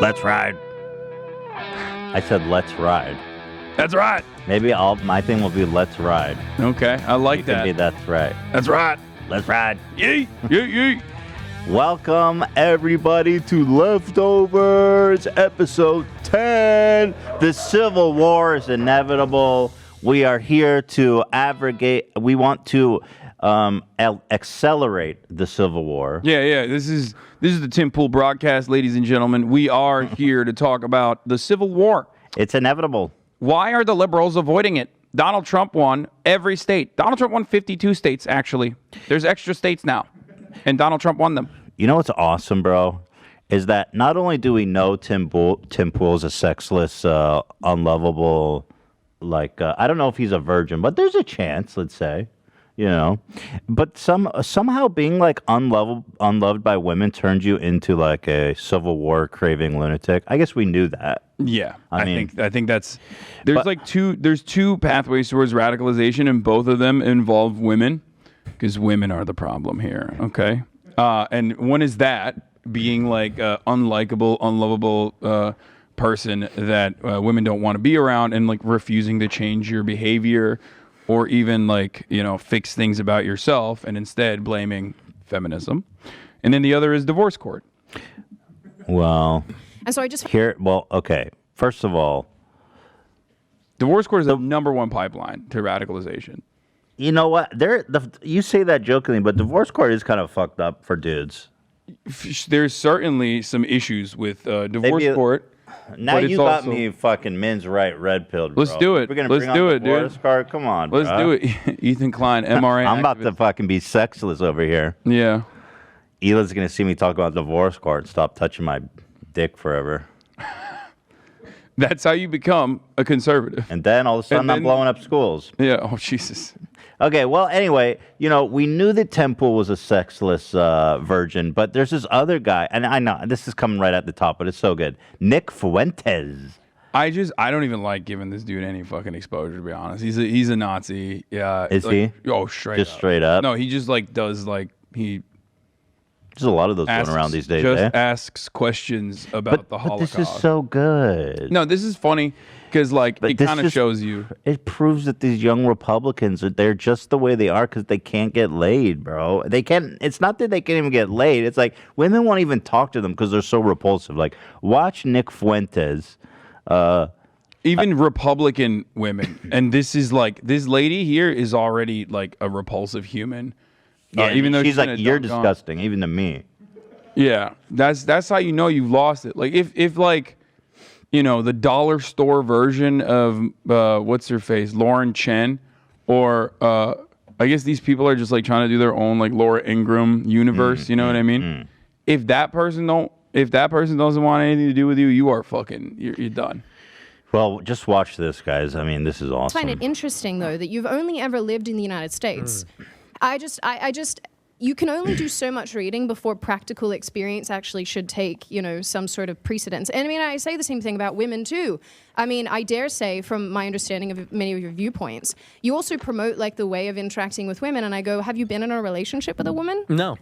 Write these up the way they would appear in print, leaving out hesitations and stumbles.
Let's ride. I said let's ride. That's right. Maybe my thing will be let's ride. Okay, I like that. Could be that's right. That's right. Let's ride. Yee, yee, yee. Welcome everybody to Leftovers episode 10. The Civil War is inevitable. We are here to abrogate. We want to accelerate the Civil War. Yeah. This is the Tim Pool broadcast, ladies and gentlemen. We are here to talk about the Civil War. It's inevitable. Why are the liberals avoiding it? Donald Trump won every state. Donald Trump won 52 states, actually. There's extra states now, and Donald Trump won them. You know what's awesome, bro? Is that not only do we know Tim Pool's a sexless, unlovable, I don't know if he's a virgin, but there's a chance, let's say. You know, but somehow being unloved by women turns you into like a Civil War craving lunatic. I guess we knew that. Yeah, I think that's there's two pathways towards radicalization, and both of them involve women, because women are the problem here. Okay, and one is that being like unlikable, unlovable person that women don't want to be around, and like refusing to change your behavior. Or even fix things about yourself and instead blaming feminism. And then the other is divorce court. Well, and so I just okay. First of all, divorce court is the number one pipeline to radicalization. You know what? You say that jokingly, but divorce court is kind of fucked up for dudes. There's certainly some issues with divorce court. Now you got me fucking men's right red pilled, bro. Let's do it. We're gonna Let's do it, dude. Card? Come on, Let's do it. Ethan Klein, MRA. I'm about to fucking be sexless over here. Yeah. Hila's gonna see me talk about divorce court and stop touching my dick forever. That's how you become a conservative. And then all of a sudden I'm blowing up schools. Yeah. Oh, Jesus. Okay, well, anyway, we knew that Temple was a sexless virgin, but there's this other guy, and I know this is coming right at the top, but it's so good. Nick Fuentes. I don't even like giving this dude any fucking exposure, to be honest. He's a Nazi. Yeah. Is he? Oh, straight up. No, he just does he. There's a lot of those going around these days. Just asks questions about the Holocaust. But this is so good. No, this is funny because it kind of shows you. It proves that these young Republicans they're just the way they are because they can't get laid, bro. They can't. It's not that they can't even get laid. It's like women won't even talk to them because they're so repulsive. Like watch Nick Fuentes. Even Republican women, and this lady here is already like a repulsive human. Yeah, even though she's like, you're disgusting, even to me. Yeah, that's how you know you've lost it. Like if the dollar store version of what's her face, Lauren Chen, or I guess these people are just like trying to do their own like Laura Ingraham universe. You know what I mean? If that person doesn't want anything to do with you, you are you're done. Well, just watch this, guys. I mean, this is awesome. I find it interesting though that you've only ever lived in the United States. You can only do so much reading before practical experience actually should take, some sort of precedence. And I mean, I say the same thing about women too. I mean, I dare say from my understanding of many of your viewpoints, you also promote the way of interacting with women. And I go, have you been in a relationship with a woman? No.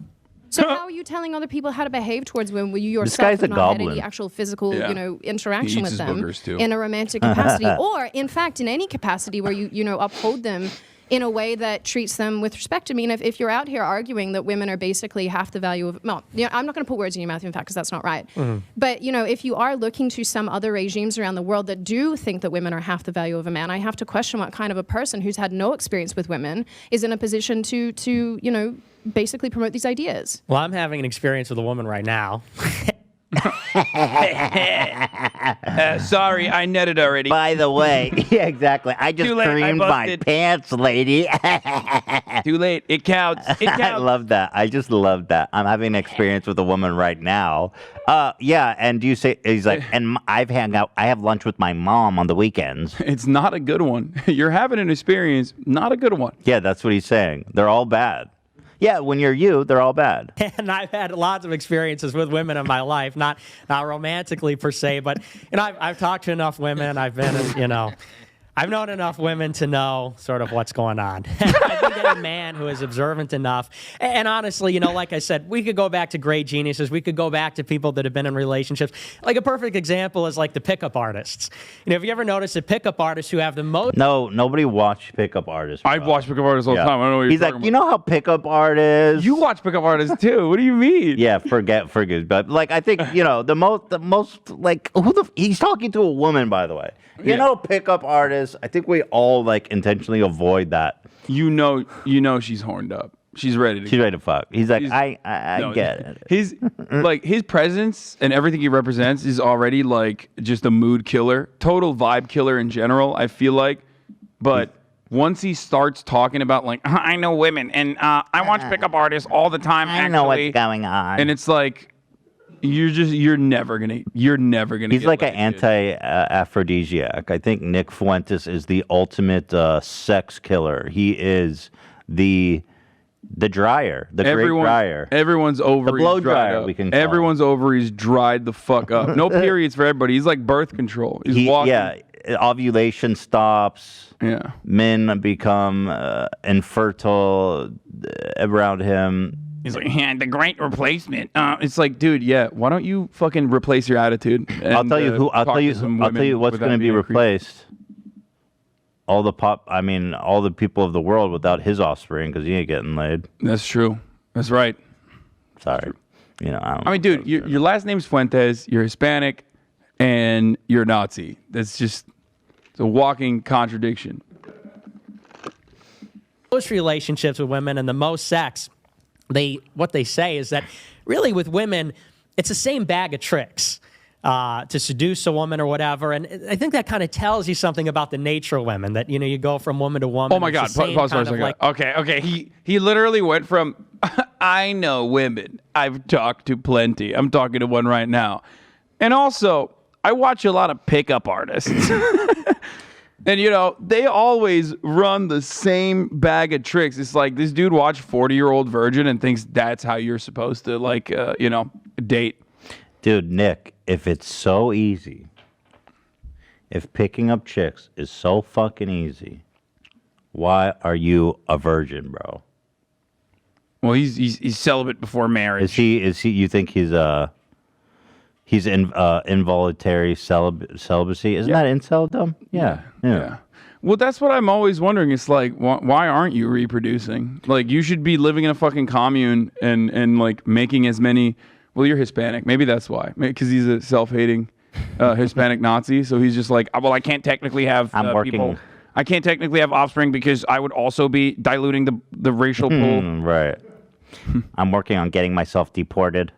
So how are you telling other people how to behave towards women when you yourself guy's have a not had goblin. any actual physical, interaction with them too. in a romantic capacity, or in fact in any capacity where you uphold them in a way that treats them with respect? I mean, if you're out here arguing that women are basically half the value of, I'm not going to put words in your mouth, in fact, because that's not right. But, if you are looking to some other regimes around the world that do think that women are half the value of a man, I have to question what kind of a person who's had no experience with women is in a position to basically promote these ideas. Well, I'm having an experience with a woman right now. Sorry, I netted already. By the way, yeah, exactly. I just creamed my pants, lady. Too late. It counts. I love that. I just love that. I'm having an experience with a woman right now. Yeah, and he's like, and I have lunch with my mom on the weekends. It's not a good one. You're having an experience, not a good one. Yeah, that's what he's saying. They're all bad. Yeah, when you're they're all bad. And I've had lots of experiences with women in my life, not romantically per se, but I've talked to enough women. I've been, I've known enough women to know sort of what's going on. I think any man who is observant enough, and honestly, you know, like I said, we could go back to great geniuses. We could go back to people that have been in relationships. Like a perfect example is like the pickup artists. You know, have you ever noticed that pickup artists who have the most? No, nobody watched pickup artists. I watch pickup artists all the time. I don't know what you're He's like, talking you about. know how pickup artists. You watch pickup artists too. What do you mean? Yeah, forget. But like, I think you know the most like he's talking to a woman, by the way. You Yeah. know, pickup artists. I think we all like intentionally avoid that. You know, she's horned up. She's ready to. She's ready to fuck. He's like, He's- I No, get it. His like his presence and everything he represents is already like just a mood killer, total vibe killer in general. I feel like, but once he starts talking about like I know women and I watch pickup artists all the time. I know what's going on. And it's like you're never gonna He's get like an laid, dude. anti-aphrodisiac. I think Nick Fuentes is the ultimate sex killer. He is the dryer, the great dryer. Everyone's ovaries blow dried dryer, up. we can call Everyone's ovaries dried the fuck up. No periods for everybody. He's like birth control. He's walking. Yeah, ovulation stops. Yeah. Men become infertile around him. He's like, yeah, the great replacement. It's like, dude, yeah. Why don't you fucking replace your attitude? I'll tell you who. I'll tell you what's without going to be being a creep. replaced. All the people of the world without his offspring, because he ain't getting laid. That's true. That's right. Sorry, you know. I mean, dude, your last name's Fuentes. You're Hispanic, and you're Nazi. That's just it's a walking contradiction. Most relationships with women and the most sex, what they say is that really with women, it's the same bag of tricks to seduce a woman or whatever. And I think that kind of tells you something about the nature of women, that, you know, you go from woman to woman. Oh my God! It's the same Pause for a kind of second. Okay. He literally went from I know women. I've talked to plenty. I'm talking to one right now, and also I watch a lot of pickup artists. And, you know, they always run the same bag of tricks. It's like this dude watched 40-Year-Old Virgin and thinks that's how you're supposed to, like, date. Dude, Nick, if it's so easy, if picking up chicks is so fucking easy, why are you a virgin, bro? Well, he's celibate before marriage. Is he? You think he's involuntary celibacy? Isn't that inceldom? Yeah. Well, that's what I'm always wondering. It's like, why aren't you reproducing? Like, you should be living in a fucking commune and like making as many. Well, you're Hispanic. Maybe that's why. Because he's a self-hating Hispanic Nazi. So he's just like, well, I can't technically have people. I can't technically have offspring because I would also be diluting the racial pool. Right. I'm working on getting myself deported.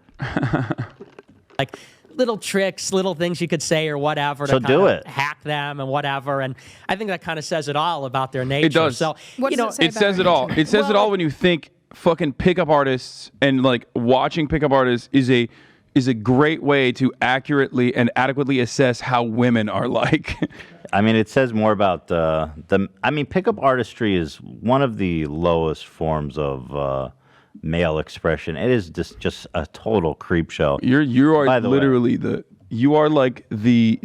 like little tricks, little things you could say or whatever to So do kind of it. hack them and whatever. And I think that kind of says it all about their nature. It does. So, What you does know, it say It says it all. It says it all when you think fucking pickup artists and like watching pickup artists is a great way to accurately and adequately assess how women are like. I mean, it says more about pickup artistry is one of the lowest forms of male expression. It is just a total creep show. You are By the way. literally you are like the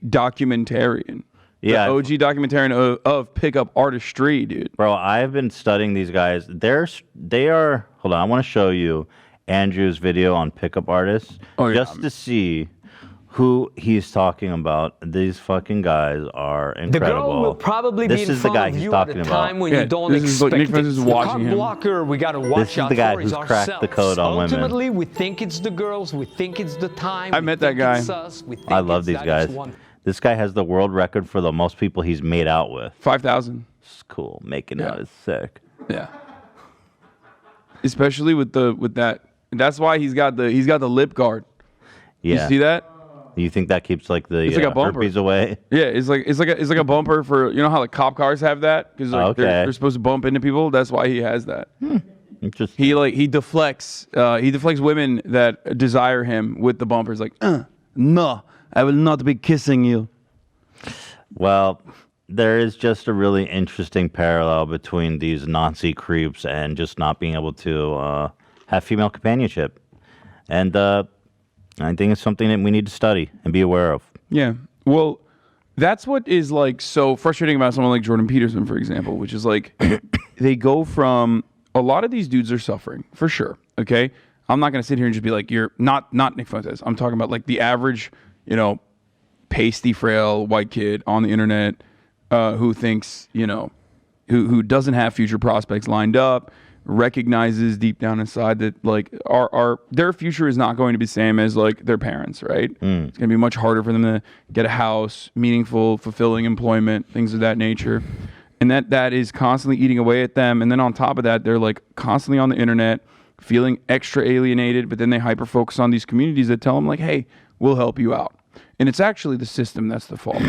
documentarian. Yeah. The OG documentarian of pickup artistry, dude. Bro, I've been studying these guys. They are. Hold on, I want to show you Andrew's video on pickup artists, just to see who he's talking about. These fucking guys are incredible. The girl will probably This be in is the front guy of he's you talking at a about. time when Yeah, you don't this is what expect Nick Francis it. is The watching cock him. blocker we got to watch is out the guy for who's is cracked the ourselves. code on women. Ultimately, we think it's the girls, we think it's the time. I we met that think guy. it's us, we think I love it's these that guys. it's one. This guy has the world record for the most people he's made out with. 5,000. It's cool. Making Yeah. out is sick. Yeah. Especially with that. That's why he's got the lip guard. Yeah. You see that? You think that keeps like the It's like a bumper. herpes away? Yeah, it's like a bumper for, you know how like cop cars have that because like Okay. they're supposed to bump into people. That's why he has that. Interesting. He deflects women that desire him with the bumpers. Like, no, I will not be kissing you. Well, there is just a really interesting parallel between these Nazi creeps and just not being able to have female companionship. And I think it's something that we need to study and be aware of. Yeah. Well, That's what is like so frustrating about someone like Jordan Peterson, for example, which is like they go from a lot of these dudes are suffering for sure. Okay, I'm not gonna sit here and just be like you're not Nick Fuentes. I'm talking about like the average, pasty, frail white kid on the internet who thinks who doesn't have future prospects lined up, recognizes deep down inside that like their future is not going to be the same as like their parents, right? It's going to be much harder for them to get a house, meaningful, fulfilling employment, things of that nature. And that is constantly eating away at them. And then on top of that, they're like constantly on the internet, feeling extra alienated, but then they hyper focus on these communities that tell them like, hey, we'll help you out. And it's actually the system that's the fault,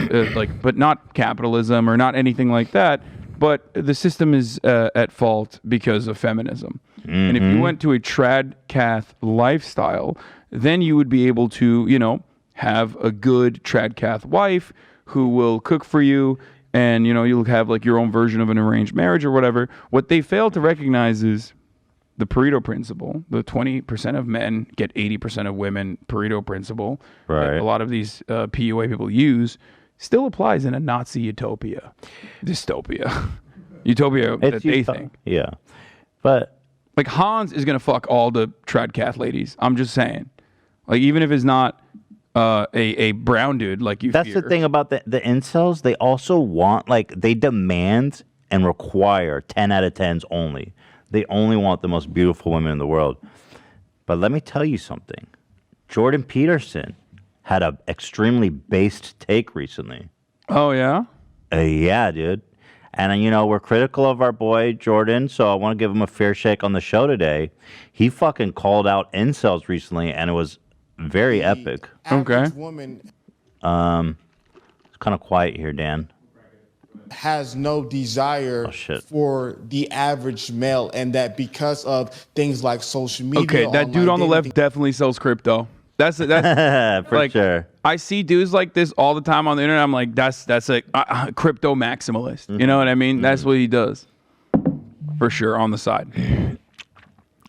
but not capitalism or not anything like that. But the system is at fault because of feminism. And if you went to a trad-cath lifestyle, then you would be able to, have a good trad-cath wife who will cook for you, and, you'll have like your own version of an arranged marriage or whatever. What they fail to recognize is the Pareto principle, the 20% of men get 80% of women Pareto principle. Right. That a lot of these PUA people use. Still applies in a Nazi utopia, dystopia, utopia that they think. Yeah, but like Hans is gonna fuck all the trad-cath ladies. I'm just saying, like even if it's not a brown dude like you. That's fear. the thing about the incels. They also want they demand and require 10 out of 10s only. They only want the most beautiful women in the world. But let me tell you something, Jordan Peterson had a extremely based take recently. Oh, yeah? Yeah, dude. And, we're critical of our boy Jordan, so I want to give him a fair shake on the show today. He fucking called out incels recently, and it was very epic. Okay. Woman It's kind of quiet here, Dan. has no desire for the average male, and that because of things like social media. Okay, that dude on the left definitely sells crypto. That's For like, sure. I see dudes like this all the time on the internet. I'm like, that's a crypto maximalist. You know what I mean? That's what he does. For sure, on the side.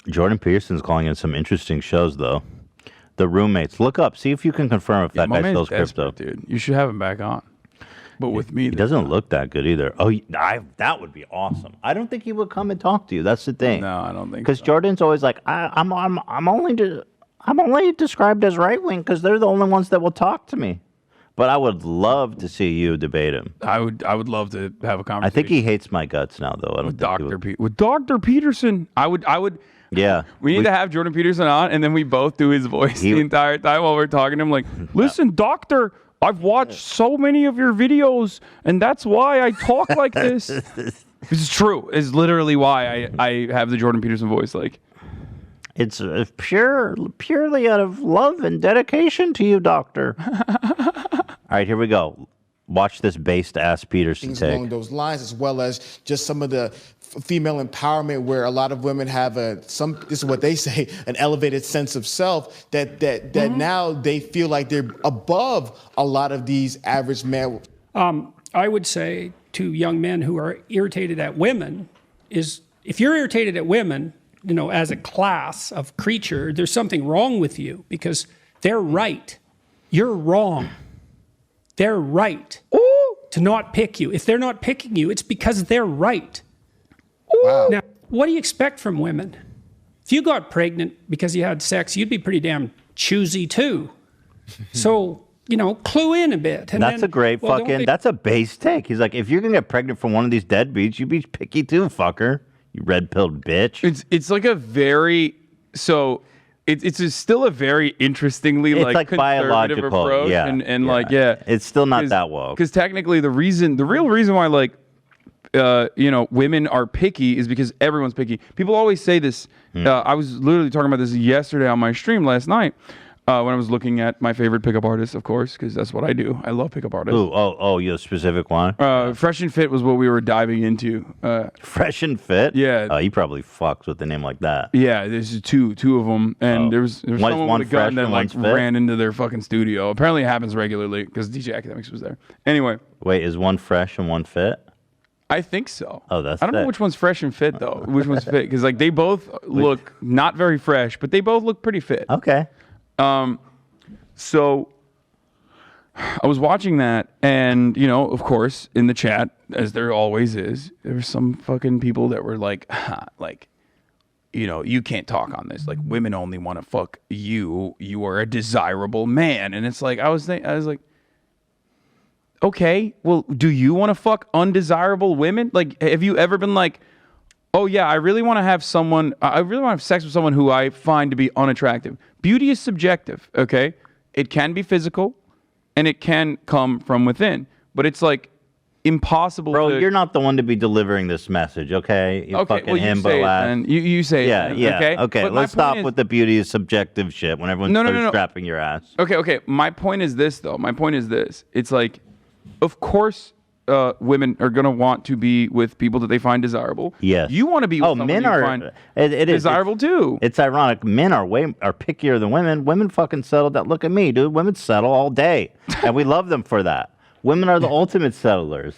Jordan Peterson's calling in some interesting shows, though. The Roommates. Look up. See if you can confirm if that my guy man's sells crypto. desperate, dude. You should have him back on. But with me, He doesn't look that good either. Oh, that would be awesome. I don't think he would come and talk to you. That's the thing. No, I don't think Because so. Jordan's always like, I'm only described as right wing because they're the only ones that will talk to me. But I would love to see you debate him. I would love to have a conversation. I think he hates my guts now, though. I don't with think he would. With Dr. Peterson. I would. Yeah. We need to have Jordan Peterson on, and then we both do his voice the entire time while we're talking to him. Like, listen, doctor, I've watched so many of your videos, and that's why I talk like this. It's true. It's literally why I have the Jordan Peterson voice. Like, It's purely out of love and dedication to you, doctor. All right, here we go. Watch this based-ass Peterson things take. along those lines, as well as just some of the female empowerment, where a lot of women have this is what they say, an elevated sense of self, that now they feel like they're above a lot of these average men. I would say to young men who are irritated at women is, if you're irritated at women, as a class of creature, there's something wrong with you, because they're right. You're wrong. They're right to not pick you. If they're not picking you, it's because they're right. Wow. Now, what do you expect from women? If you got pregnant because you had sex, you'd be pretty damn choosy too. So, clue in a bit. And That's then, a great that's a base take. He's like, if you're going to get pregnant from one of these deadbeats, you be picky too, fucker. You red-pilled bitch. it's like a very it's still a very interestingly It's like conservative biological, approach, yeah, and like it's still not that woke. Because technically, the real reason why women are picky is because everyone's picky. People always say this. I was literally talking about this yesterday on my stream last night. When I was looking at my favorite pickup artists, of course, because that's what I do. I love pickup artists. You a specific one? Fresh and Fit was what we were diving into. Fresh and Fit? Yeah. Oh, you probably fucked with a name like that. Yeah, there's two of them, and there was someone one with a gun fresh that and like one's fit? ran into their fucking studio. Apparently, it happens regularly because DJ Academics was there. Anyway, Wait, is one fresh and one fit? I think so. Oh, that's I don't know sick. which one's fresh and fit though. Which one's fit? Because like they both look not very fresh, but they both look pretty fit. Okay. So I was watching that, and of course, in the chat, as there always is, there were some fucking people that were like, you can't talk on this. Like, women only want to fuck you. You are a desirable man, and it's like I was like, okay, well, do you want to fuck undesirable women? Like, have you ever been like, oh yeah, I really want to have sex with someone who I find to be unattractive? Beauty is subjective, okay? It can be physical, and it can come from within, but it's like impossible. Bro, you're not the one to be delivering this message, okay? You okay, fucking well, you say it, then. You say it. Yeah, then, yeah. Okay, Okay, let's stop with the beauty is subjective shit when everyone's strapping your ass. Okay. My point is this, though. My point is this. It's like, of course, women are gonna want to be with people that they find desirable. Yes. You want to be with someone men you are find it is desirable too. It's ironic. Men are pickier than women. Women fucking settle that. Look at me, dude. Women settle all day, and we love them for that. Women are the ultimate settlers.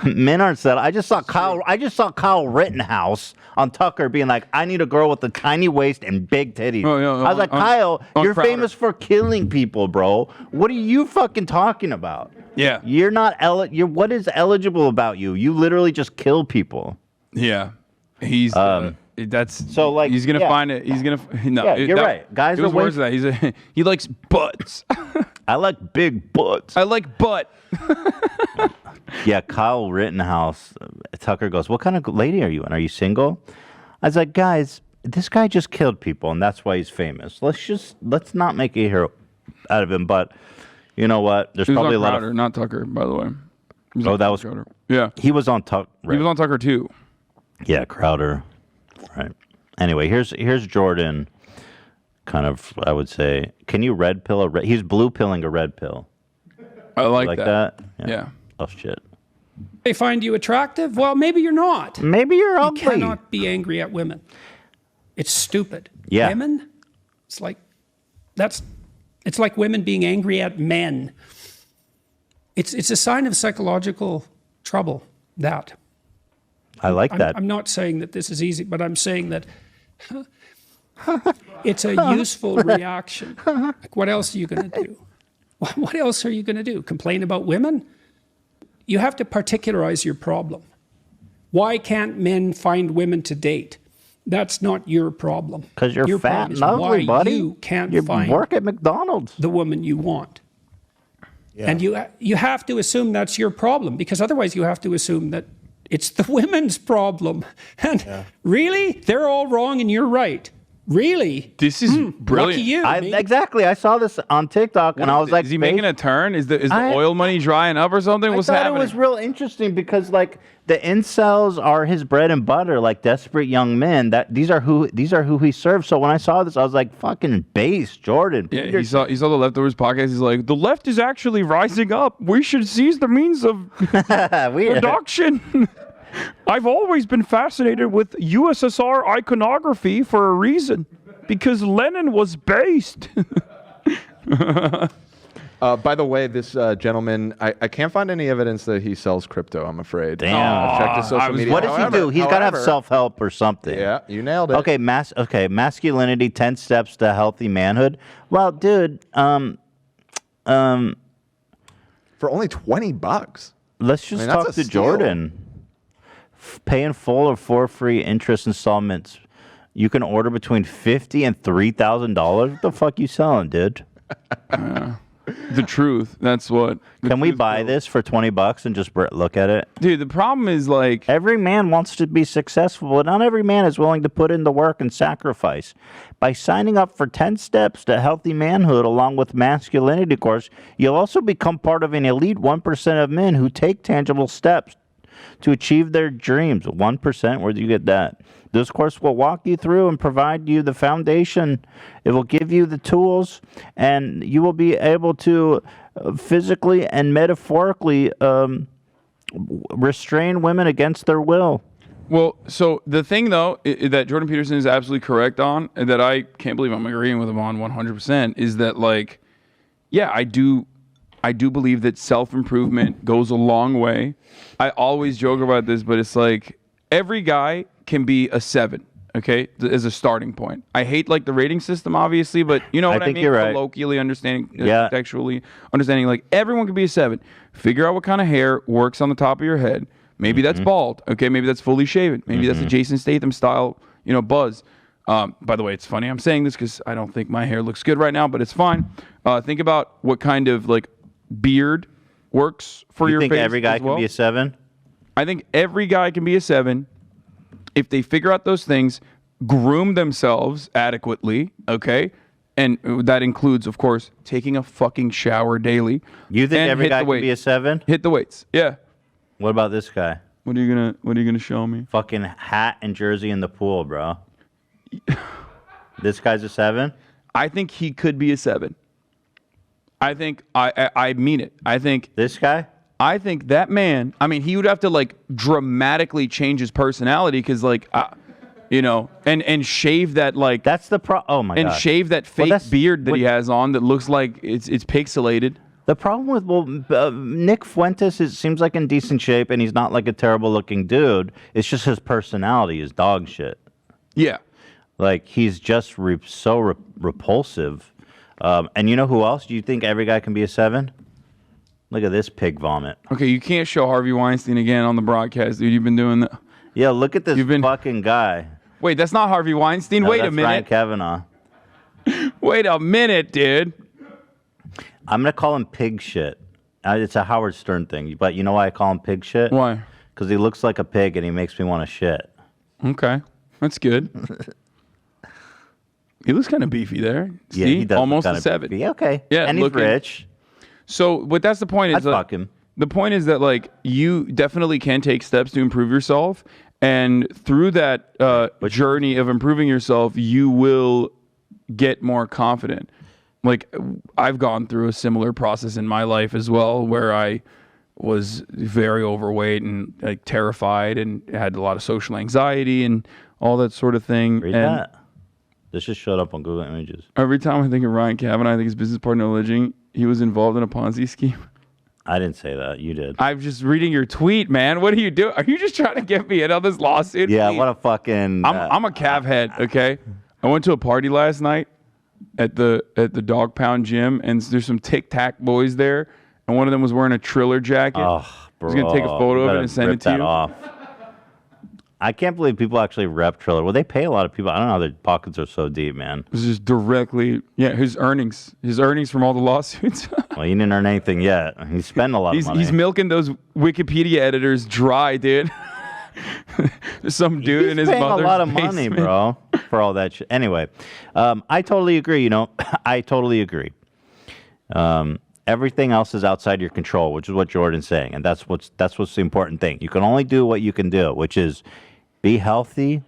Men aren't settled. I just saw Kyle Rittenhouse on Tucker being like, "I need a girl with a tiny waist and big titties." Oh, yeah, I was like, Kyle, you're Crowder. famous for killing people, bro. What are you fucking talking about? Yeah. You're not what is eligible about you? You literally just kill people. Yeah. He's that's so like he's gonna find it. He's gonna no. Yeah, you're right. Guys are are worse than that. He likes butts. I like big butts. I like butt. Yeah, Kyle Rittenhouse. Tucker goes, "What kind of lady are you in? Are you single?" I was like, "Guys, this guy just killed people, and that's why he's famous. Let's not make a hero out of him." But you know what? There's probably a lot Crowder, not Tucker, by the way. That was Crowder. Yeah, he was on Tucker. Right. He was on Tucker too. Yeah, Crowder. Right. Anyway, here's Jordan. Kind of, I would say. Can you red pill he's blue pilling a red pill. I like that. Yeah. Oh shit. They find you attractive? Well, maybe you're not. Maybe you're ugly. You cannot be angry at women. It's stupid. Yeah. Women, it's like women being angry at men. It's a sign of psychological trouble, that. I like that. I'm not saying that this is easy, but I'm saying that it's a useful reaction. Like, what else are you going to do? What else are you going to do? Complain about women? You have to particularize your problem. Why can't men find women to date? That's not your problem. Because you're your fat and problem is ugly, why buddy. You can't you find work at McDonald's. the woman you want. Yeah. And you have to assume that's your problem, because otherwise you have to assume that it's the women's problem. And really? They're all wrong and you're right. Really? This is brilliant. Lucky you. Exactly. I saw this on TikTok, and I was like, is he making a turn? Is the oil money drying up or something? What's I thought happening? it was real interesting because, like, the incels are his bread and butter, like desperate young men. These are who he serves. So when I saw this, I was like, fucking base, Jordan. Yeah, he saw the Leftovers podcast. He's like, the left is actually rising up. We should seize the means of reduction. I've always been fascinated with USSR iconography for a reason, because Lenin was based. By the way, this gentleman, I can't find any evidence that he sells crypto, I'm afraid. Damn. I've checked his social media. What does he do? He's got to have self-help or something. Yeah, you nailed it. Okay, masculinity, 10 steps to healthy manhood. Well, dude, For only $20. let's just that's talk a to steal. Jordan. Pay in full or for free interest installments. You can order between $50,000 and $3,000. What the fuck you selling, dude? The truth. That's what. Can we buy this for $20 and just look at it? Dude, the problem is, like, Every man wants to be successful, but not every man is willing to put in the work and sacrifice. By signing up for 10 steps to healthy manhood along with masculinity course, you'll also become part of an elite 1% of men who take tangible steps to achieve their dreams. 1%, where do you get that? This course will walk you through and provide you the foundation. It will give you the tools, and you will be able to physically and metaphorically restrain women against their will. well, so the thing, though, that Jordan Peterson is absolutely correct on, and that I can't believe I'm agreeing with him on 100%, is that, like, yeah, I do believe that self-improvement goes a long way. I always joke about this, but it's like every guy can be a 7, Okay, as a starting point. I hate like the rating system, obviously, but you know what I think mean. you're right. Colloquially understanding, Yeah. textually understanding, like everyone can be a 7. Figure out what kind of hair works on the top of your head. Maybe that's bald. Okay, maybe that's fully shaven. Maybe that's a Jason Statham style, buzz. By the way, it's funny I'm saying this because I don't think my hair looks good right now, but it's fine. Think about what kind of like beard works for You your think face. every guy as well. can be a 7? I think every guy can be a 7 if they figure out those things, groom themselves adequately, okay? And that includes, of course, taking a fucking shower daily. You think and every hit guy the can weights. be a 7? Hit the weights. Yeah. What about this guy? What are you gonna show me? Fucking hat and jersey in the pool, bro. This guy's a 7? I think he could be a 7. I think I mean it. I think This guy? I think that man, I mean, he would have to like dramatically change his personality because like, and shave that like, That's the oh my and god. shave that Well, fake that's beard that what- he has on that looks like it's pixelated. The problem with Nick Fuentes seems like in decent shape and he's not like a terrible looking dude. It's just his personality is dog shit. Yeah. Like he's just so repulsive. And you know who else? Do you think every guy can be a 7? Look at this pig vomit. Okay, you can't show Harvey Weinstein again on the broadcast, dude. You've been doing that. Yeah, look at this You've been- fucking guy. Wait, that's not Harvey Weinstein. No, Wait a that's Ryan minute. Kavanaugh. Wait a minute, dude. I'm gonna call him pig shit. It's a Howard Stern thing, but you know why I call him pig shit? Why? Because he looks like a pig and he makes me want to shit. Okay, that's good. He looks kind of beefy there. Yeah, See? he does. Almost kinda a 7. beefy. Okay. Yeah, and he's looking- rich. So, but that's the point. I'd Is that fuck him. The point is that like you definitely can take steps to improve yourself, and through that journey of improving yourself, you will get more confident. Like I've gone through a similar process in my life as well, where I was very overweight and like terrified and had a lot of social anxiety and all that sort of thing. Read and that. This just showed up on Google Images. every time I think of Ryan Kavanaugh, I think his business partner alleging he was involved in a Ponzi scheme. I didn't say that. You did. I'm just reading your tweet, man. What are you doing? Are you just trying to get me in on this lawsuit? Yeah, Please. what a fucking. I'm a Cav head, okay? I went to a party last night at the Dog Pound gym, and there's some Tic Tac boys there, and one of them was wearing a Triller jacket. Oh, bro. I was gonna take a photo you of it better and send rip it to that you. Off. I can't believe people actually rep Triller. Well, they pay a lot of people. I don't know how their pockets are so deep, man. It was just directly, his earnings from all the lawsuits. Well, he didn't earn anything yet. He's spending a lot of money. He's milking those Wikipedia editors dry, dude. There's some dude He's in his paying mother's a lot of money, basement. bro, for all that shit. Anyway, I totally agree. I totally agree. Everything else is outside your control, which is what Jordan's saying, and that's what's the important thing. You can only do what you can do, which is be healthy,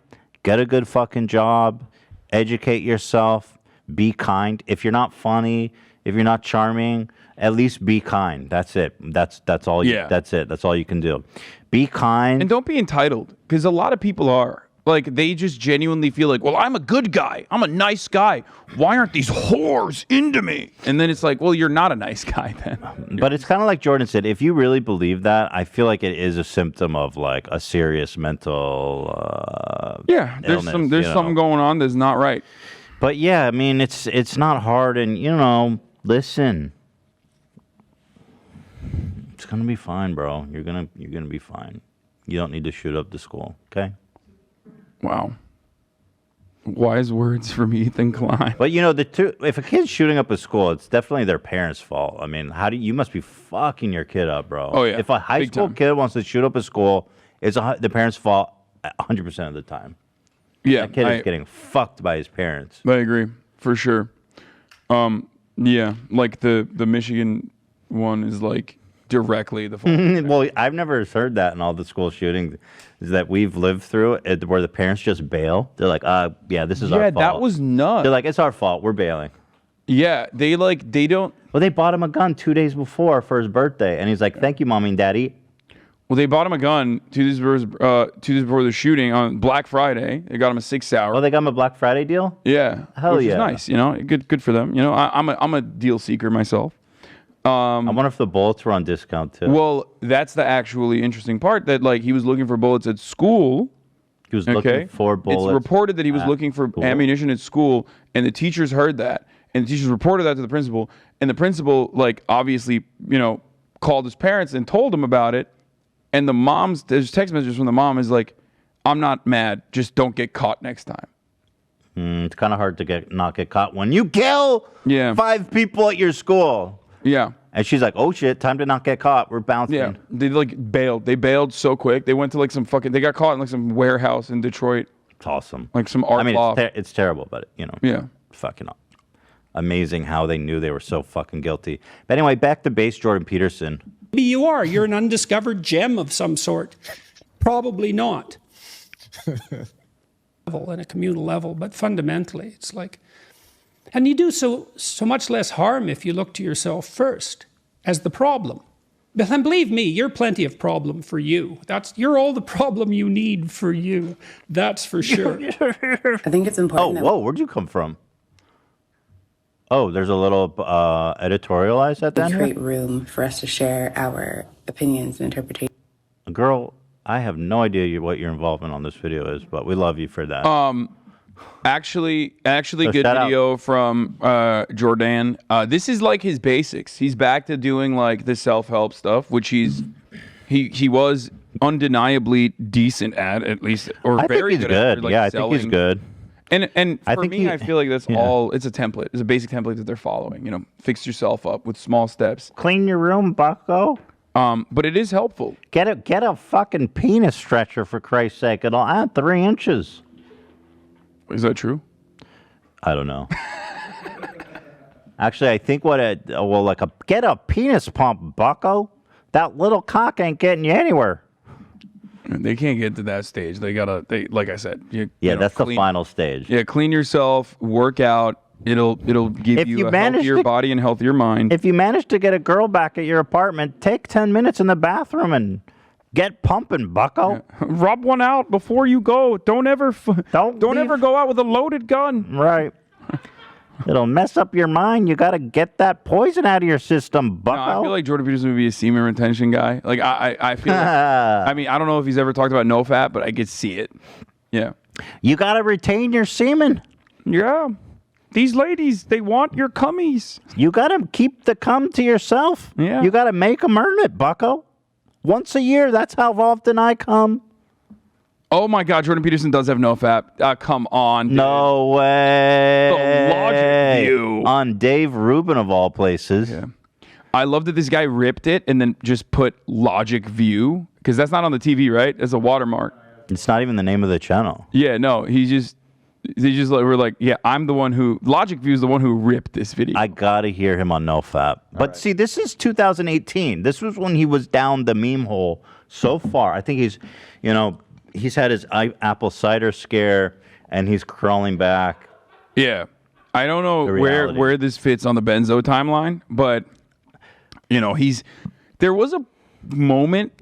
get a good fucking job, educate yourself, be kind. If you're not funny, if you're not charming, at least be kind. That's it. That's all. That's it. That's all you can do. Be kind. And don't be entitled, because a lot of people are. Like, they just genuinely feel like, well, I'm a good guy. I'm a nice guy. Why aren't these whores into me? And then it's like, well, you're not a nice guy then. But it's kind of like Jordan said. If you really believe that, I feel like it is a symptom of like a serious mental. Yeah, there's illness, something going on that's not right. But yeah, I mean, it's not hard, and listen. It's gonna be fine, bro. You're gonna be fine. You don't need to shoot up the school, okay? Wow. Wise words from Ethan Klein. But if a kid's shooting up a school, it's definitely their parents' fault. I mean, you must be fucking your kid up, bro. Oh, yeah. If a high Big school time. kid wants to shoot up a school, it's the parents' fault 100% of the time. Yeah, That kid is getting fucked by his parents. I agree, for sure. Yeah, like the Michigan one is like directly the fault. Well, I've never heard that in all the school shootings that we've lived through, where the parents just bail. They're like, yeah, this is our fault. Yeah, that was nuts. They're like, it's our fault. We're bailing. Yeah, they don't. Well, they bought him a gun 2 days before for his birthday, and he's like, thank you, mommy and daddy. Well, they bought him a gun 2 days before the shooting on Black Friday. They got him a 6-hour. Oh, they got him a Black Friday deal? Yeah, Hell which yeah. is nice. Good for them. I'm a deal seeker myself. I wonder if the bullets were on discount too. Well, that's the actually interesting part, that like he was looking for bullets at school, He was looking for bullets. It's reported that he was at looking for school. ammunition at school, and the teachers heard that, and the teachers reported that to the principal, and the principal, like, obviously, called his parents and told him about it, and there's text messages from the mom is like, I'm not mad, just don't get caught next time. It's kind of hard to not get caught when you kill 5 people at your school. Yeah. And she's like, oh shit, time to not get caught. We're bouncing. Yeah. They bailed. They bailed so quick. They went to like they got caught in like some warehouse in Detroit. It's awesome. Like some art loft. It's terrible, but Yeah. Fucking amazing how they knew they were so fucking guilty. But anyway, back to base Jordan Peterson. Maybe you are. You're an undiscovered gem of some sort. Probably not. And a communal level, but fundamentally, it's like, and you do so much less harm if you look to yourself first as the problem. But then believe me, you're plenty of problem for you. You're all the problem you need for you. That's for sure. I think it's important. Whoa, where'd you come from? Oh, there's a little editorialized at that. Create room for us to share our opinions and interpretations. Girl, I have no idea what your involvement on this video is, but we love you for that. Actually, So good video from Jordan. This is like his basics. He's back to doing like the self-help stuff, which he was undeniably decent at least, or very think he's good. At, good. like, I think he's good. And for me, I feel like that's yeah. all. It's a template. It's a basic template that they're following. Fix yourself up with small steps. Clean your room, bucko. But it is helpful. Get a fucking penis stretcher for Christ's sake. It'll add 3 inches. Is that true? I don't know. Actually, I think get a penis pump, bucko. That little cock ain't getting you anywhere. They can't get to that stage. Like I said. That's the final stage. Yeah, clean yourself, work out. It'll give you a healthier body and healthier mind. If you manage to get a girl back at your apartment, take 10 minutes in the bathroom and get pumping, bucko. Yeah. Rub one out before you go. Don't ever go out with a loaded gun. Right. It'll mess up your mind. You got to get that poison out of your system, bucko. No, I feel like Jordan Peterson would be a semen retention guy. Like I feel like, I mean, I don't know if he's ever talked about no fat, but I could see it. Yeah. You got to retain your semen. Yeah. These ladies, they want your cummies. You got to keep the cum to yourself. Yeah. You got to make them earn it, bucko. Once a year, that's how often I come. Oh my God, Jordan Peterson does have no fat. Come on, dude. No way. The logic view. On Dave Rubin, of all places. Yeah. I love that this guy ripped it and then just put logic view, because that's not on the TV, right? It's a watermark. It's not even the name of the channel. Yeah, no, they just were like, yeah, I'm the one who, Logic View is the one who ripped this video. I gotta hear him on No Fap. But see, this is 2018. This was when he was down the meme hole so far. I think he's had his apple cider scare and he's crawling back. Yeah. I don't know where this fits on the Benzo timeline, but there was a moment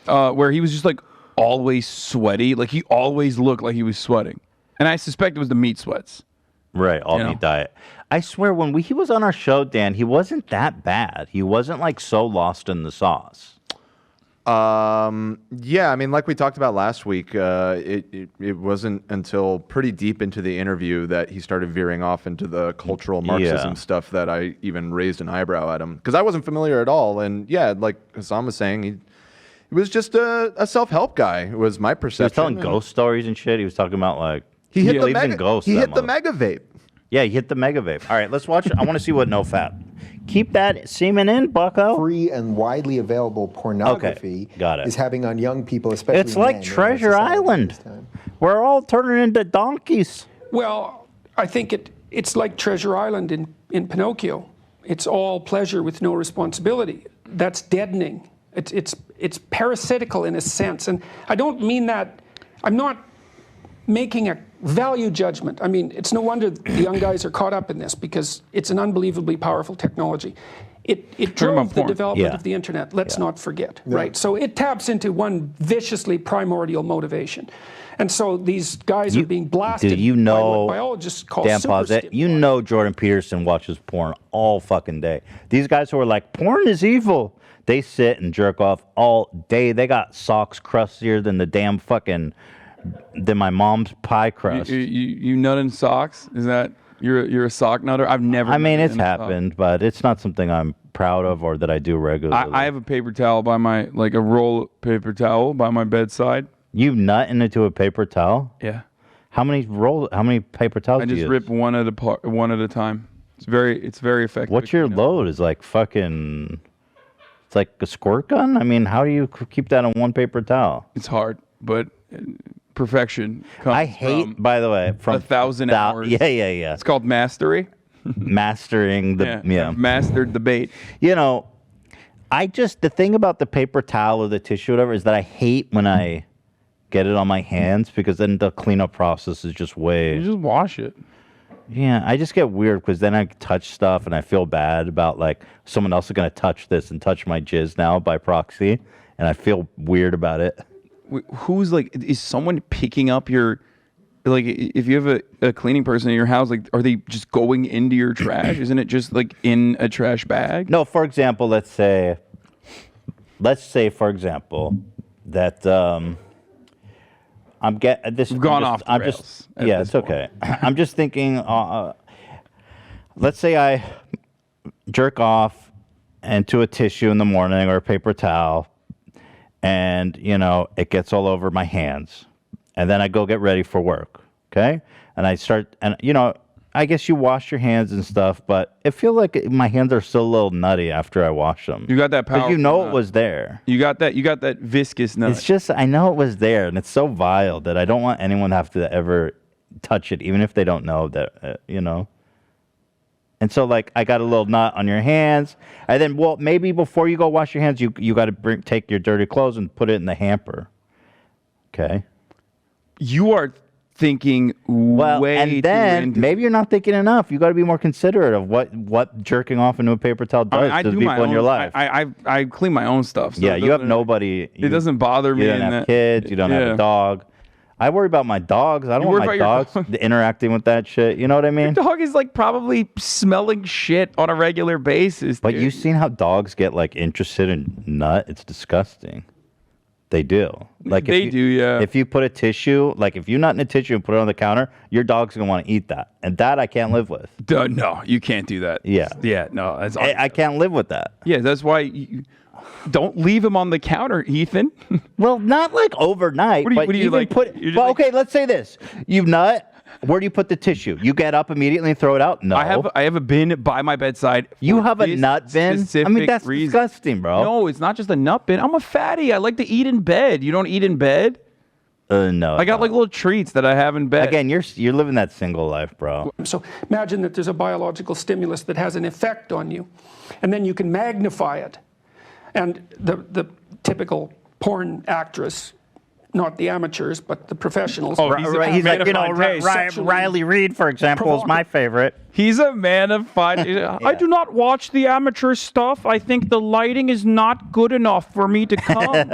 where he was just like always sweaty. Like he always looked like he was sweating. And I suspect it was the meat sweats. Right, all meat diet. I swear, when he was on our show, Dan, he wasn't that bad. He wasn't like so lost in the sauce. Yeah, I mean, like we talked about last week, it wasn't until pretty deep into the interview that he started veering off into the cultural Marxism stuff that I even raised an eyebrow at him, because I wasn't familiar at all. And yeah, like Hassan was saying, he was just a self-help guy. It was my perception. He was telling ghost stories and shit. He was talking about like he hit the mega vape. Yeah, he hit the mega vape. All right, let's watch it. I want to see what No Fat. Keep that semen in, bucko. Free and widely available pornography is having on young people, especially It's like men, Treasure Island. We're all turning into donkeys. Well, I think it's like Treasure Island in Pinocchio. It's all pleasure with no responsibility. That's deadening. It's parasitical in a sense. And I don't mean that, I'm not making a value judgment. I mean, it's no wonder the young guys are caught up in this, because it's an unbelievably powerful technology. It drove the development of the internet, let's not forget, right? So it taps into one viciously primordial motivation. And so these guys are being blasted by what biologists call superstimuli. You know Jordan Peterson watches porn all fucking day. These guys who are like, porn is evil, they sit and jerk off all day. They got socks crustier than the damn fucking than my mom's pie crust. You nut in socks? Is that you're a sock nutter? I've never. I mean, nutted it's in a sock. happened, but it's not something I'm proud of or that I do regularly. I have a paper towel by my a roll of paper towel by my bedside. You nut into a paper towel? Yeah. How many paper towels I do you just use? rip one at a time. It's very effective. What's your load? Is like fucking. It's like a squirt gun. I mean, how do you keep that on one paper towel? It's hard, but perfection comes I hate, from by the way, from 1,000 hours. Yeah. It's called mastery. Mastering the I've mastered the bait. You know, the thing about the paper towel or the tissue or whatever is that I hate when I get it on my hands because then the cleanup process is just way. You just wash it. Yeah, I just get weird because then I touch stuff and I feel bad about like someone else is going to touch this and touch my jizz now by proxy, and I feel weird about it. Who's is someone picking up your, if you have a cleaning person in your house, are they just going into your trash? Isn't it just in a trash bag? No, for example, let's say for example that I'm get this. We've gone off the rails at Yeah, this it's okay. I'm just thinking. Let's say I jerk off into a tissue in the morning or a paper towel, and it gets all over my hands, and then I go get ready for work. Okay, and I start, and I guess you wash your hands and stuff, but it feels like my hands are still a little nutty after I wash them. You got that power. Because it was there. You got that viscous nut. It's just, I know it was there, and it's so vile that I don't want anyone to have to ever touch it, even if they don't know that, And so, I got a little nut on your hands, and then, maybe before you go wash your hands, you got to take your dirty clothes and put it in the hamper. Okay? You are thinking way and then too maybe you're not thinking enough. You got to be more considerate of what jerking off into a paper towel does to the people in your life. I clean my own stuff. So yeah, you have nobody. It doesn't bother me. You don't have kids. You don't have a dog. I worry about my dogs. I don't want my dogs interacting with that shit. You know what I mean? Your dog is probably smelling shit on a regular basis. But dude. you've seen how dogs get interested in nut? It's disgusting. They do. If you put a tissue, if you nut in a tissue and put it on the counter, your dog's gonna want to eat that, and that I can't live with. No, you can't do that. Yeah. No, that's I can't live with that. Yeah, that's why you don't leave him on the counter, Ethan. Well, not overnight. What do you like? Okay, let's say this: you nut. Where do you put the tissue? You get up immediately and throw it out? No. I have a bin by my bedside. You have a nut bin? I mean, that's disgusting, bro. No, it's not just a nut bin. I'm a fatty. I like to eat in bed. You don't eat in bed? No. I got little treats that I have in bed. Again, you're living that single life, bro. So imagine that there's a biological stimulus that has an effect on you, and then you can magnify it. And the typical porn actress, not the amateurs, but the professionals. Oh, he's Riley Reid, for example, is my favorite. He's a man of fine. Yeah. I do not watch the amateur stuff. I think the lighting is not good enough for me to come.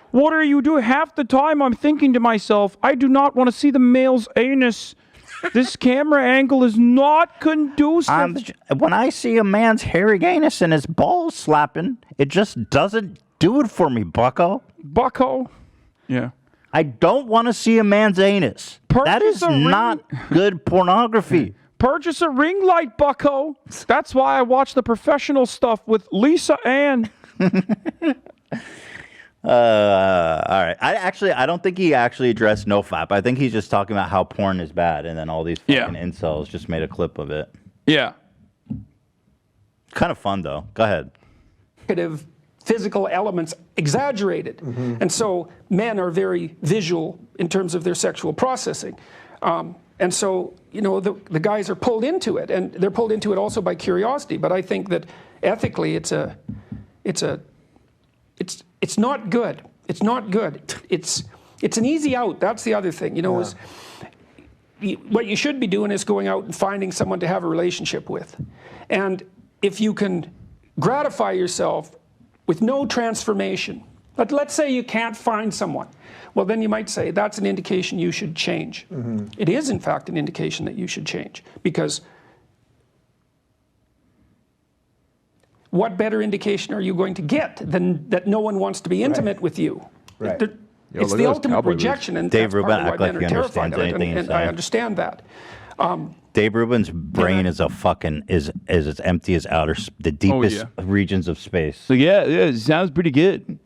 What are you doing? Half the time I'm thinking to myself, I do not want to see the male's anus. This camera angle is not conducive. When I see a man's hairy anus and his balls slapping, it just doesn't do it for me, bucko. Bucko? Yeah. I don't want to see a man's anus. That is not good pornography. Purchase a ring light, bucko. That's why I watch the professional stuff with Lisa Ann. All right. I don't think he actually addressed NoFap. I think he's just talking about how porn is bad, and then all these fucking incels just made a clip of it. Yeah. Kind of fun though. Go ahead. Physical elements exaggerated. And so men are very visual in terms of their sexual processing. And so, the guys are pulled into it, and they're pulled into it also by curiosity. But I think that ethically it's not good. It's not good. It's an easy out. That's the other thing, is what you should be doing is going out and finding someone to have a relationship with. And if you can gratify yourself with no transformation. But let's say you can't find someone. Well, then you might say that's an indication you should change. It is, in fact, an indication that you should change. Because what better indication are you going to get than that no one wants to be intimate with you? Right. Yo, it's look the at those ultimate cowboy boots. rejection, and Dave that's partly Rubin why act like men he are terrified understands of it, anything he's and I saying. understand that. Dave Rubin's brain is a fucking is as empty as the deepest regions of space. So yeah, it sounds pretty good.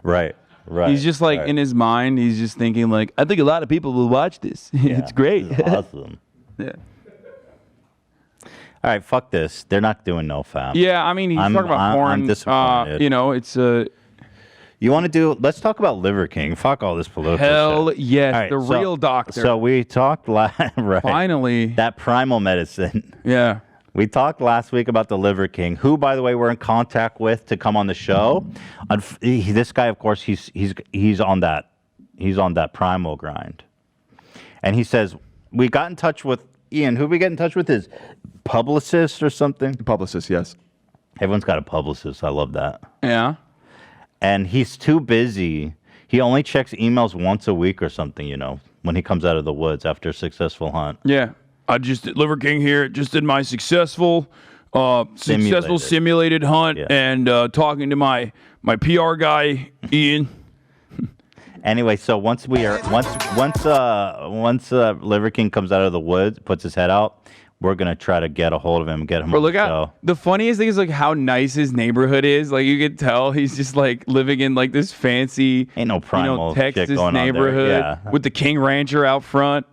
Right. He's just like in his mind, he's just thinking like, I think a lot of people will watch this. It's great. This is awesome. Yeah. All right, fuck this. They're not doing no fam. Yeah, I mean, he's talking about porn. I'm disappointed. It's You want to do? Let's talk about Liver King. Fuck all this political hell shit. yes, All right, the real doctor. So we talked right. Finally, that primal medicine. Yeah. We talked last week about the Liver King, who, by the way, we're in contact with to come on the show. This guy, of course, he's on that primal grind, and he says we got in touch with Ian. Who we get in touch with? His publicist or something. Publicist, yes. Everyone's got a publicist. I love that. Yeah. And he's too busy. He only checks emails once a week or something. When he comes out of the woods after a successful hunt. Yeah. I just did Liver King here. Just did my successful simulated hunt and talking to my PR guy Ian. Anyway, so once Liver King comes out of the woods, puts his head out, we're gonna try to get a hold of him, get him. Bro, on look the at show. the funniest thing is like how nice his neighborhood is. Like you could tell he's just like living in like this fancy, ain't no primal Texas shit going neighborhood on there. Yeah. with the King Rancher out front.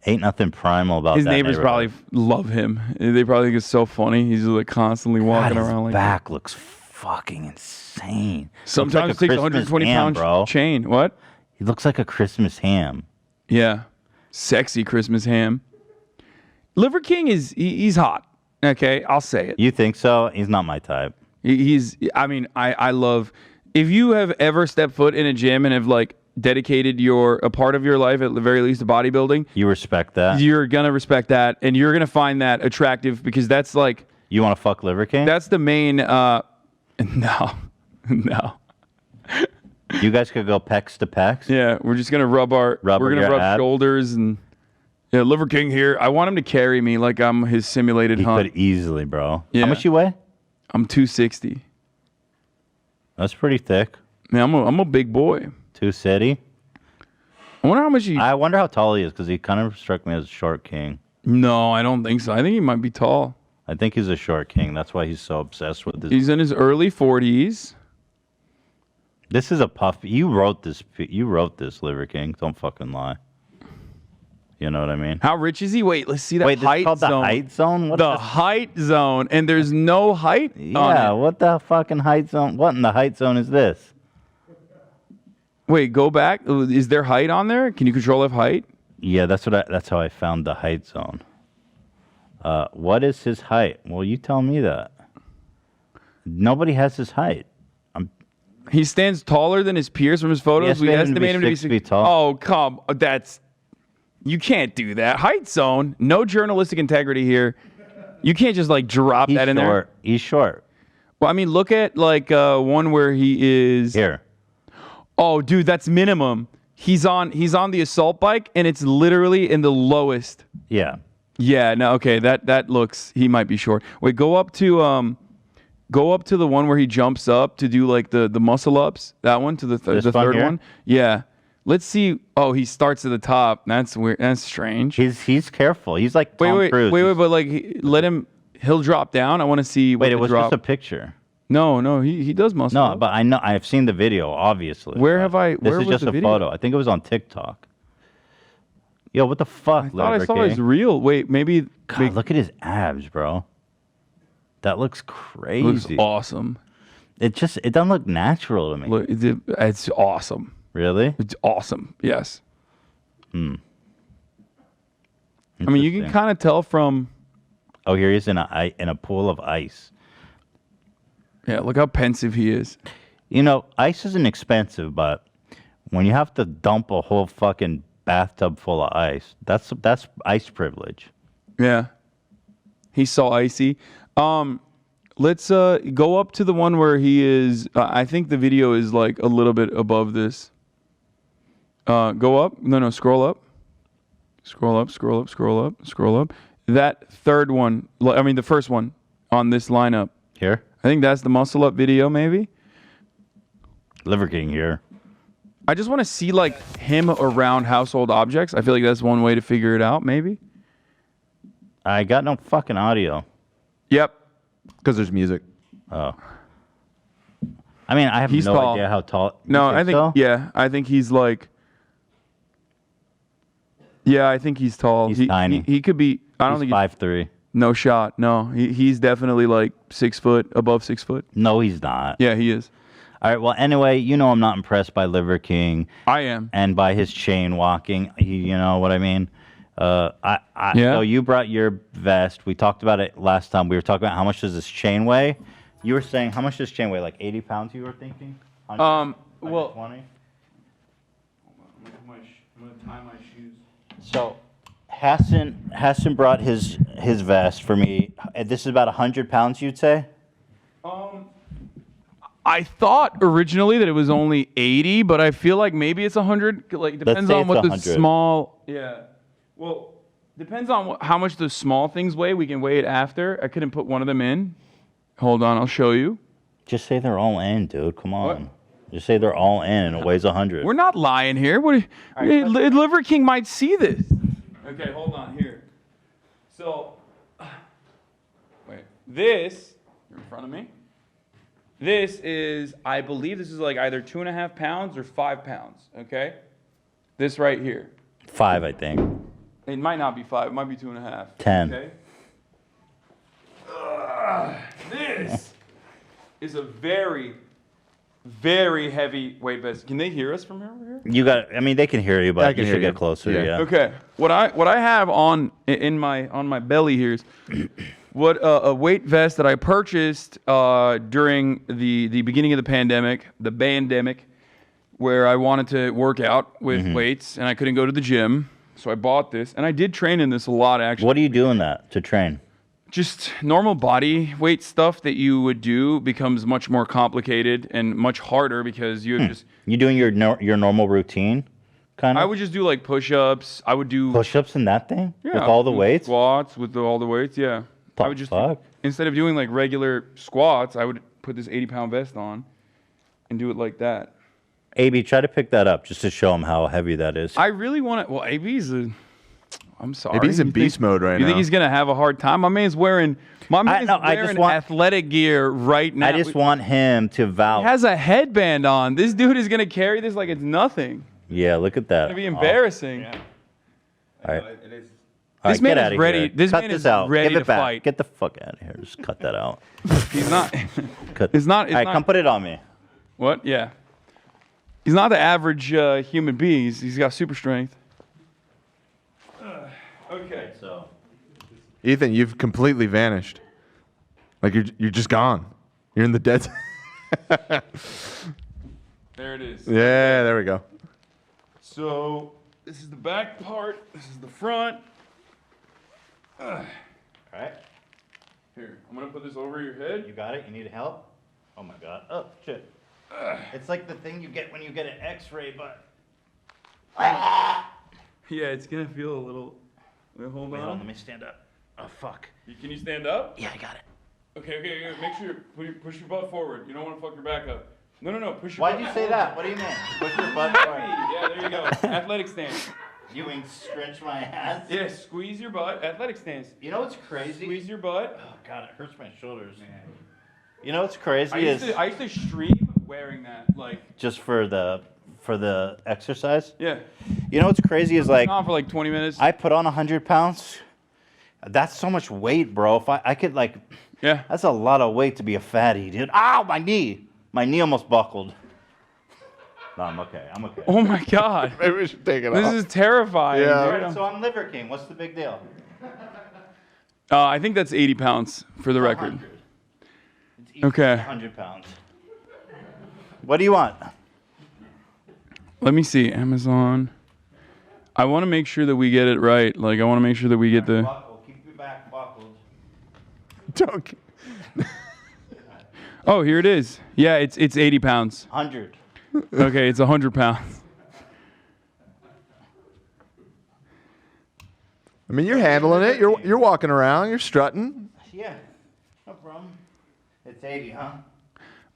Ain't nothing primal about his that neighbors probably love him. They probably think it's so funny. He's just like constantly walking his around like back looks fucking insane. Sometimes Looks like it takes a 120 Christmas ham, pound bro. chain. What? He looks like a Christmas ham. Yeah, sexy Christmas ham. Liver King he's hot. Okay, I'll say it. You think so? He's not my type. I love. If you have ever stepped foot in a gym and have like dedicated a part of your life, at the very least, to bodybuilding, you respect that. You're gonna respect that, and you're gonna find that attractive because that's like. You want to fuck Liver King? That's the main. No. You guys could go pecs to pecs. Yeah, we're just gonna rub abs. shoulders and. Yeah, Liver King here. I want him to carry me like I'm his simulated hunt. He could easily, bro. Yeah. How much you weigh? I'm 260. That's pretty thick. Man, I'm a big boy. 260. I wonder how tall he is because he kind of struck me as a short king. No, I don't think so. I think he might be tall. I think he's a short king. That's why he's so obsessed with this. He's in his early 40s. This is a puff. You wrote this, Liver King. Don't fucking lie. You know what I mean? How rich is he? Wait, let's see that Wait, height this is called zone. the height zone? What's the height zone, and there's no height on Yeah, it. what the fucking height zone? What in the height zone is this? Wait, go back. Is there height on there? Can you control F height? Yeah, that's how I found the height zone. What is his height? Well, you tell me that. Nobody has his height. He stands taller than his peers from his photos. We estimate him to be 6 feet tall. Oh, come. You can't do that. Height zone. No journalistic integrity here. You can't just like drop that in there. He's short. Well, I mean, look at like one where he is here. Oh, dude, that's minimum. He's on the assault bike, and it's literally in the lowest. Yeah. Yeah. No. Okay. That looks. He might be short. Wait. Go up to the one where he jumps up to do like the muscle ups. That one to the third one. Yeah. Let's see. Oh, he starts at the top. That's weird. That's strange. He's careful. He's like Tom Cruise. Wait. But like, let him. He'll drop down. I want to see. Wait, it was just a picture. No. He does muscle. No, but I know. I've seen the video. Obviously. This is just a photo. I think it was on TikTok. Yo, what the fuck? I thought I saw his real. Wait, maybe. God, look at his abs, bro. That looks crazy. Looks awesome. It doesn't look natural to me. Look, it's awesome. Really? It's awesome. Yes. I mean, you can kind of tell from. Oh, here he is in a pool of ice. Yeah, look how pensive he is. You know, ice isn't expensive, but when you have to dump a whole fucking bathtub full of ice, that's ice privilege. Yeah. He's so icy. Let's go up to the one where he is. I think the video is like a little bit above this. Go up. No, scroll up. Scroll up. That third one, I mean the first one on this lineup. Here? I think that's the muscle up video, maybe. Liver King here. I just want to see like him around household objects. I feel like that's one way to figure it out. Maybe. I got no fucking audio. Yep. Because there's music. Oh. I mean, I have He's no tall. idea how tall. No, I think so? yeah, I think he's like. Yeah, I think he's tall. He's tiny. He could be. I don't He's think 5'3". No shot. No, he's definitely like 6 foot, above 6 foot. No, he's not. Yeah, he is. All right. Well, anyway, you know I'm not impressed by Liver King. I am. And by his chain walking. You know what I mean? Yeah. So you brought your vest. We talked about it last time. We were talking about how much does this chain weigh. You were saying how much does this chain weigh? Like 80 pounds. You were thinking. 100? Well. 20. I'm gonna tie my shoes. So Hassan brought his vest for me. This is about 100 pounds, you'd say? I thought originally that it was only 80, but I feel like maybe it's 100. Like depends say on it's what 100. the small. Yeah. Well, depends on how much the small things weigh. We can weigh it after. I couldn't put one of them in. Hold on, I'll show you. Just say they're all in, dude. Come on. Just say they're all in and it weighs 100. We're not lying here. Liver King might see this. Okay, hold on here. So, wait. This, you're in front of me. This is, I believe this is like either 2.5 pounds or 5 pounds, okay? This right here. 5, I think. It might not be 5, it might be 2.5. 10. Okay? This is a very, very heavy weight vest. Can they hear us from here? You got. I mean, they can hear you, but you should get closer. Yeah. Okay. What I have on my belly here is what a weight vest that I purchased during the beginning of the pandemic, the bandemic, where I wanted to work out with weights and I couldn't go to the gym, so I bought this and I did train in this a lot actually. What do you do in that to train? Just normal body weight stuff that you would do becomes much more complicated and much harder because you have just... You doing your normal routine, kind of? I would just do like push-ups. I would do... Push-ups in that thing? Yeah. With all the weights? Squats with all the weights, yeah. I would just... Instead of doing like regular squats, I would put this 80-pound vest on and do it like that. AB, try to pick that up just to show them how heavy that is. I really want to... Well, AB's a... I'm sorry. Maybe he's in beast mode right now. You think he's gonna have a hard time? My man's wearing athletic gear right now. I just want him to vouch. He has a headband on. This dude is gonna carry this like it's nothing. Yeah, look at that. It's gonna be embarrassing. Yeah. All right. It is. This man is ready. Here. This cut man this is out. ready Give it to back. fight. Get the fuck out of here. Just cut that out. He's not. It's not. All right, come put it on me. What? Yeah. He's not the average human being. He's got super strength. Okay, so Ethan, you've completely vanished. Like you're just gone. You're in the dead. there it is. Yeah, there we go. So this is the back part. This is the front. All right. Here, I'm gonna put this over your head. You got it. You need help? Oh my god. Oh shit. It's like the thing you get when you get an X-ray, but. Yeah, it's gonna feel a little. Wait, hold on. Let me stand up. Oh fuck. Can you stand up? Yeah, I got it. Okay. Make sure you push your butt forward. You don't want to fuck your back up. No. Push your. Why'd butt you say forward. that? What do you mean? Push your butt forward. Yeah, there you go. Athletic stance. You mean stretch my ass? Yeah, squeeze your butt. Athletic stance. You know what's crazy? Squeeze your butt. Oh god, it hurts my shoulders. Man. You know what's crazy I used to stream wearing that, like. Just for the exercise. Yeah. You know what's crazy is like. On for like 20 minutes. I put on 100 pounds. That's so much weight, bro. If I could like. Yeah. That's a lot of weight to be a fatty, dude. Ow, my knee. My knee almost buckled. No, I'm okay. Oh my god. Maybe we should take it off. This is terrifying. Yeah. Dude. Right, so I'm Liver King. What's the big deal? I think that's 80 pounds for the record. Okay. 100 pounds. What do you want? Let me see. Amazon. I want to make sure that we get it right. Like, I want to make sure that we get the. Buckle. Keep your back buckled. Don't. Oh, here it is. Yeah, it's 80 pounds. 100. Okay, it's 100 pounds. I mean, you're handling it. You're walking around. You're strutting. Yeah. No problem. It's 80, huh?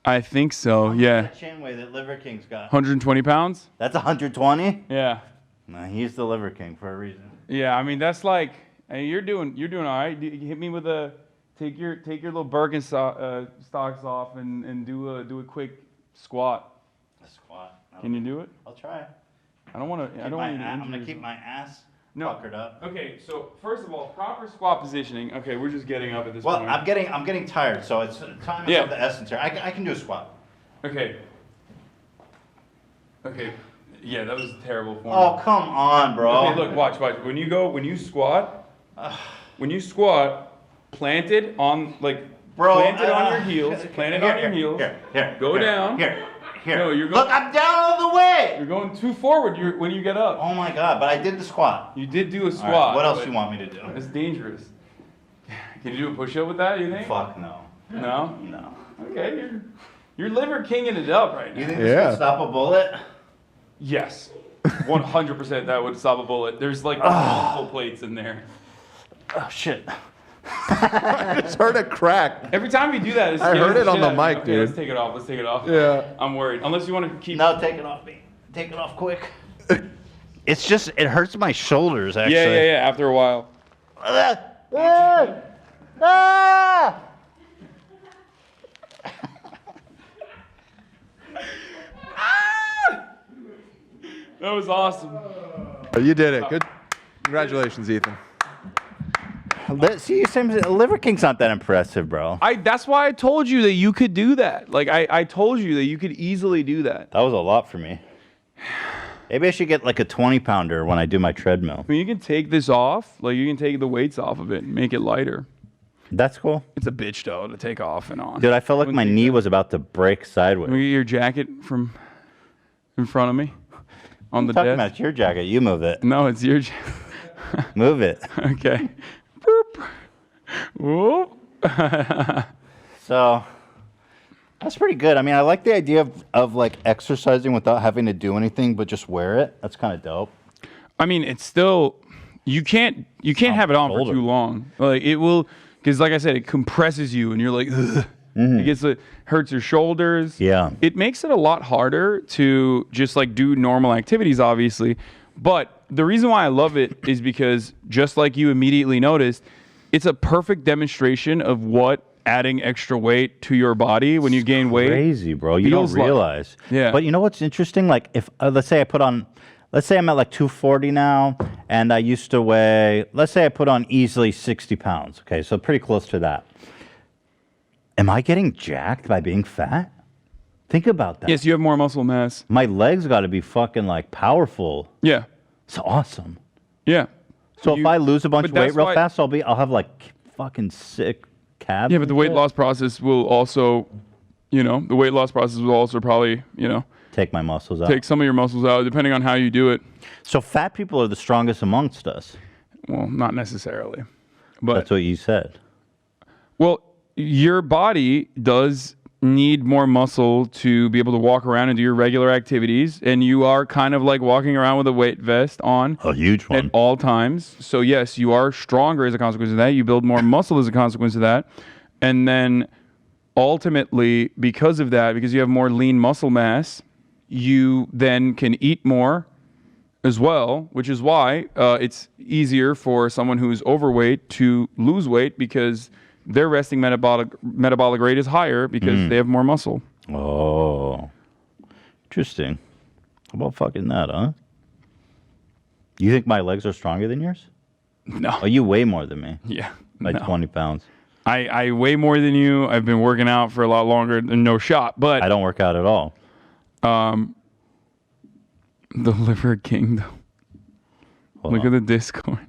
I think so. Yeah. That chain weight that Liver King's got. 120 pounds. That's 120. Yeah. Nah, he's the Liver King for a reason. Yeah. I mean, that's like you're doing all right. You hit me with a take your little Birkenstocks off and do a quick squat. A squat. Can you do it? I'll try. I don't want to. I don't want you to. I'm gonna keep my ass puckered up. Okay, so first of all, proper squat positioning. Okay, we're just getting up at this point. Well, I'm getting tired, so it's time is of the essence here. I can do a squat. Okay. Yeah, that was terrible form. Oh, come on, bro. Okay, look, watch. When you squat, planted on planted on your heels, planted on your heels. Here. Go down. Here. No, you're going. Look, I'm down all the way. You're going too forward when you get up. Oh my god! But I did the squat. You did do a squat. Right, what else do you want me to do? It's dangerous. Can you do a push-up with that? You think? Fuck no. No. No. Okay, you're Liver Kinging it up right now. You think this would stop a bullet? Yes. 100% that would stop a bullet. There's like multiple plates in there. Oh shit. I just heard a crack. Every time you do that, it's I heard it on the out of me. mic, Okay, dude. Let's take it off. Yeah. I'm worried. Unless you want to keep. No, take it off me. Take it off quick. It's just it hurts my shoulders actually. Yeah. After a while. That was awesome. You did it. Good. Congratulations, Ethan. See, Liver King's not that impressive, bro. That's why I told you that you could do that. Like I told you that you could easily do that. That was a lot for me. Maybe I should get like a 20-pounder when I do my treadmill. I mean, you can take this off. Like you can take the weights off of it and make it lighter. That's cool. It's a bitch though to take off and on. Dude, I felt like my knee was about to break sideways. Can we get your jacket from in front of me on the Talking desk? about it's your jacket. You move it. No, it's your jacket. Move it. Okay. Boop. Whoop. So that's pretty good. I mean, I like the idea of like exercising without having to do anything, but just wear it. That's kind of dope. I mean, it's still you can't have it on for too long. Like it will, because like I said, it compresses you, and you're like, ugh. It hurts your shoulders. Yeah. It makes it a lot harder to just like do normal activities, obviously. But the reason why I love it is because, just like you immediately noticed, it's a perfect demonstration of what adding extra weight to your body when you gain weight. Crazy, bro. You don't realize. Yeah. But you know what's interesting? Like if let's say I'm at like 240 now, and I used to weigh. Let's say I put on easily 60 pounds. Okay, so pretty close to that. Am I getting jacked by being fat? Think about that. Yes, you have more muscle mass. My legs got to be fucking like powerful. Yeah. It's awesome. Yeah. So if I lose a bunch of weight real fast, I'll have like fucking sick calves. Yeah, but the weight loss process will also, probably, take my muscles out. Take some of your muscles out, depending on how you do it. So fat people are the strongest amongst us. Well, not necessarily. But that's what you said. Well, your body does need more muscle to be able to walk around and do your regular activities, and you are kind of like walking around with a weight vest on, a huge one, at all times. So yes, you are stronger as a consequence of that. You build more muscle as a consequence of that, and then ultimately, because of that, because you have more lean muscle mass, you then can eat more as well, which is why it's easier for someone who's overweight to lose weight, because their resting metabolic rate is higher because they have more muscle. Oh, interesting. How about fucking that, huh? You think my legs are stronger than yours? No. Oh, you weigh more than me. Yeah. By 20 pounds. I weigh more than you. I've been working out for a lot longer than no shot, but I don't work out at all. The Liver King, though. Look at the Discord.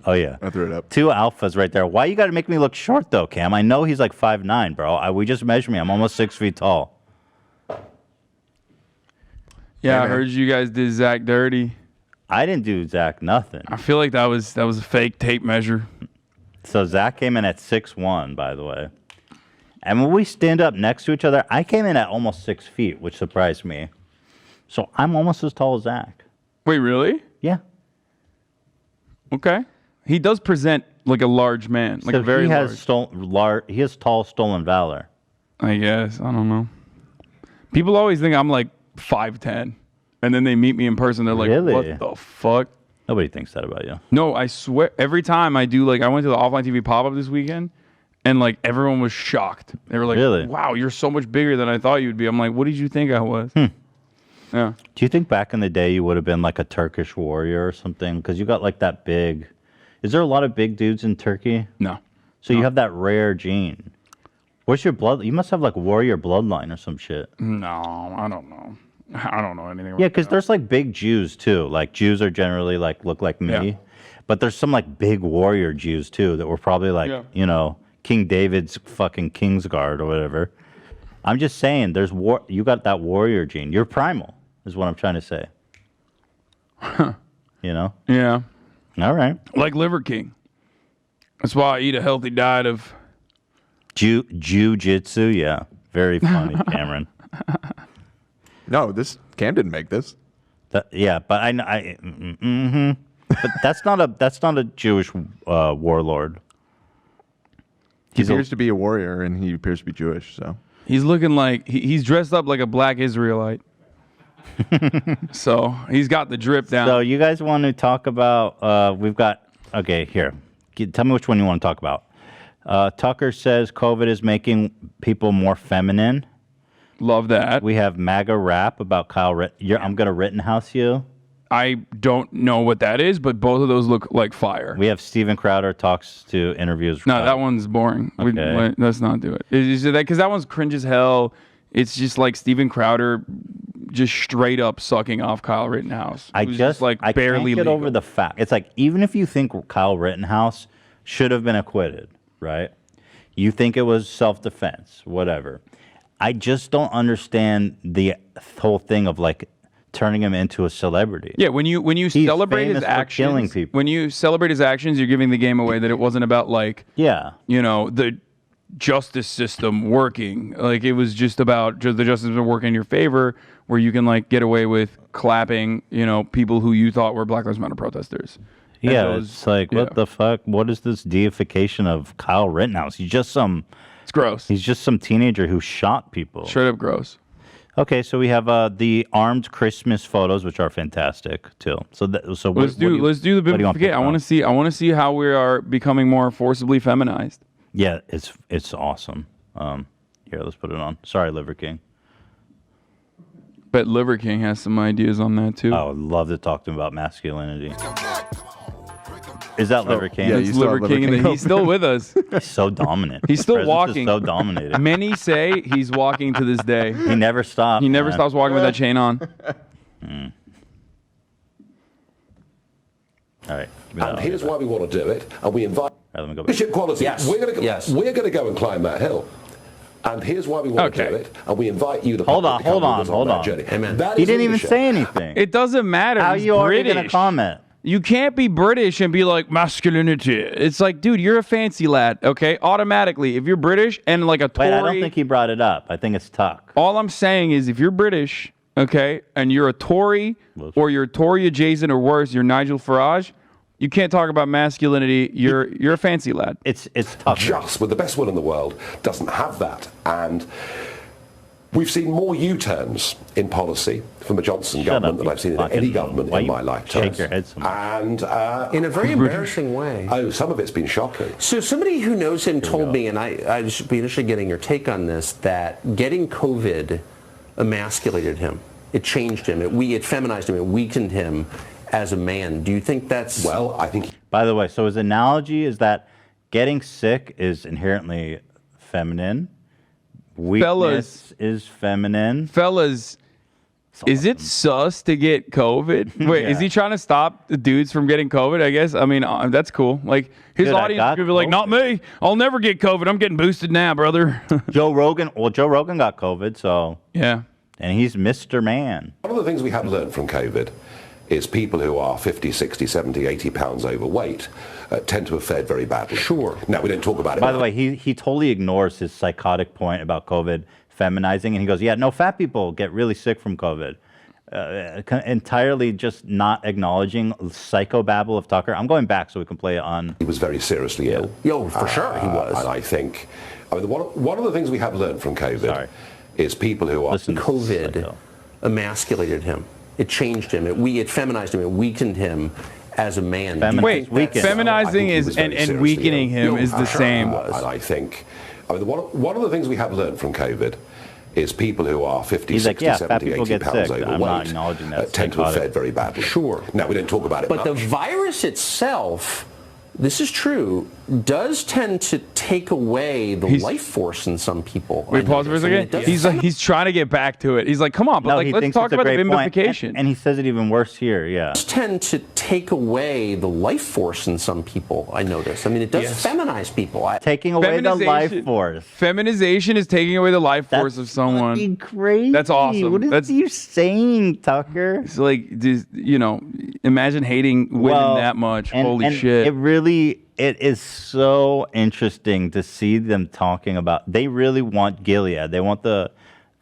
Oh, yeah. I threw it up. 2 alphas right there. Why you got to make me look short, though, Cam? I know he's like 5'9", bro. We just measured me. I'm almost 6 feet tall. Yeah, I heard you guys did Zach dirty. I didn't do Zach nothing. I feel like that was a fake tape measure. So Zach came in at 6'1", by the way. And when we stand up next to each other, I came in at almost 6 feet, which surprised me. So I'm almost as tall as Zach. Wait, really? Yeah. Okay. He does present like a large man, like So a very he has large. he has tall stolen valor. I guess. I don't know. People always think I'm like 5'10", and then they meet me in person. They're like, Really? "What the fuck?" Nobody thinks that about you. No, I swear. Every time I do, like, I went to the offline TV pop-up this weekend, and like everyone was shocked. They were like, Really? "Wow, you're so much bigger than I thought you'd be." I'm like, "What did you think I was?" Yeah. Do you think back in the day you would have been like a Turkish warrior or something? Because you got like that big. Is there a lot of big dudes in Turkey? No. So you have that rare gene. What's your blood? You must have like warrior bloodline or some shit. No, I don't know. I don't know anything about Yeah, because there's like big Jews too. Like Jews are generally like look like me, Yeah. but there's some like big warrior Jews too that were probably like King David's fucking Kingsguard or whatever. I'm just saying, there's war. You got that warrior gene. You're primal, is what I'm trying to say. You know? Yeah. All right. Like Liver King. That's why I eat a healthy diet of Jiu-jitsu. Yeah, very funny, Cameron. No, Cam didn't make this. Yeah, but but that's not a Jewish warlord. He appears to be a warrior, and he appears to be Jewish. So he's looking like he's dressed up like a black Israelite. So he's got the drip down. So you guys want to talk about? We've got here. Tell me which one you want to talk about. Tucker says COVID is making people more feminine. Love that. We have MAGA rap about Kyle I'm going to Rittenhouse you. I don't know what that is, but both of those look like fire. We have Steven Crowder talks to interviews. No, that one's boring. Okay. Let's not do it. Is that because that one's cringe as hell? It's just like Steven Crowder just straight up sucking off Kyle Rittenhouse. I barely can't get legal. over the fact. It's like, even if you think Kyle Rittenhouse should have been acquitted, right? You think it was self-defense, whatever. I just don't understand the whole thing of like turning him into a celebrity. Yeah, when you He's celebrate his famous for actions, killing people. when you celebrate his actions, you're giving the game away that it wasn't about like the justice system working. Like it was just about the justice system working in your favor, where you can like get away with clapping, people who you thought were Black Lives Matter protesters. Yeah, it's like, what the fuck? What is this deification of Kyle Rittenhouse? He's just It's gross. He's just some teenager who shot people. Straight up gross. Okay, so we have the armed Christmas photos, which are fantastic too. So let's do the big forget. I want to see how we are becoming more forcibly feminized. Yeah, it's awesome. Here, let's put it on. Sorry, Liver King. Bet Liver King has some ideas on that too. I would love to talk to him about masculinity. Is that Liver King? Yeah, it's Liver King, and he's still with us. He's so dominant. He's still His presence walking. is so dominated. Many say he's walking to this day. He never stops. He never stops walking with that chain on. All right. And here's why we want to do it, and we invite leadership quality. Yes. We're going to go and climb that hill. And here's why we want to do it, and we invite you to hold on. Journey. Amen. He didn't even say anything. It doesn't matter. How He's you already British. gonna comment? You can't be British and be like masculinity. It's like, dude, you're a fancy lad, okay? Automatically, if you're British and like a Tory. Wait, I don't think he brought it up. I think it's Tuck. All I'm saying is, if you're British, okay, and you're a Tory or you're Tory adjacent or worse, you're Nigel Farage. You can't talk about masculinity. You're a fancy lad. It's tough. Just with the best will in the world doesn't have that, and we've seen more U-turns in policy from the Johnson government than I've seen in any government in my lifetime. Shake your head so much. And in a very embarrassing way. Oh, some of it's been shocking. So somebody who knows him told me, and I should be interested in getting your take on this, that getting COVID emasculated him. It changed him. It feminized him. It weakened him as a man. Do you think that's... Well, I think... By the way, so his analogy is that getting sick is inherently feminine. Weakness is feminine. Fellas, is it sus to get COVID? Wait, is he trying to stop the dudes from getting COVID, I guess? I mean, that's cool. Like, his audience is going to be like, not me. I'll never get COVID. I'm getting boosted now, brother. Joe Rogan got COVID, so... Yeah. And he's Mr. Man. One of the things we have learned from COVID is people who are 50, 60, 70, 80 pounds overweight tend to have fared very badly. Sure. Now, we don't talk about it. By the way, he totally ignores his psychotic point about COVID feminizing, and he goes, yeah, no, fat people get really sick from COVID. entirely just not acknowledging psychobabble of Tucker. I'm going back so we can play it on. He was very seriously ill. Yo, for sure he was. And I think, one of the things we have learned from COVID is people who are... COVID emasculated him. It changed him. It feminized him. It weakened him as a man. Feminizing and weakening him is the same. And I think, one of the things we have learned from COVID is people who are 50, 60, 70, 80 pounds overweight tend to have fared very badly. Sure. Now, we don't talk about it But much. the virus itself, this is true, does tend to take away the life force in some people. Wait, pause for a second. He's trying to get back to it. He's like, come on, but let's talk about the bimbification. And he says it even worse here, yeah. It does tend to take away the life force in some people, I notice. I mean, it does feminize people. Taking away the life force. Feminization is taking away the life force of someone. Fucking crazy. That's awesome. What is you saying, Tucker? It's like, just, imagine hating women that much. Holy shit. It is so interesting to see them talking about. They really want Gilead. They want the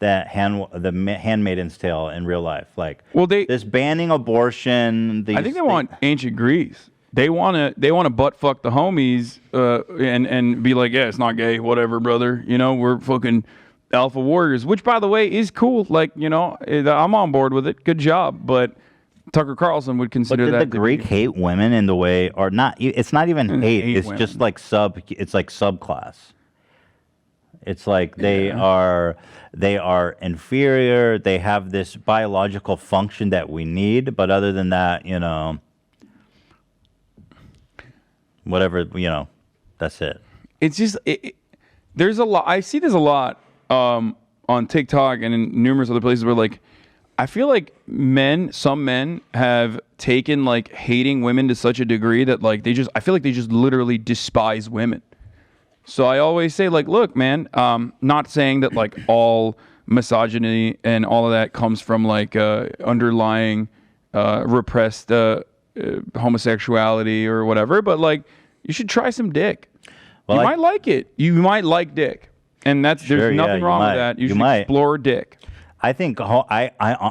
Handmaid's Tale in real life. Like, this banning abortion. I think they want ancient Greece. They want to butt fuck the homies and be like, yeah, it's not gay, whatever, brother. We're fucking alpha warriors, which, by the way, is cool. Like, I'm on board with it. Good job, but Tucker Carlson would consider that. But did the Greek hate women in the way, or not? It's not even hate. It's just like It's like subclass. It's like they are inferior. They have this biological function that we need, but other than that, whatever, that's it. It's just there's a lot. I see there's a lot on TikTok and in numerous other places where like. I feel like some men have taken like hating women to such a degree that like I feel like they just literally despise women. So I always say like, look, man, not saying that like all misogyny and all of that comes from like underlying repressed homosexuality or whatever, but like you should try some dick. Well, you might like it. You might like dick, and there's nothing wrong with that. You should explore dick. I think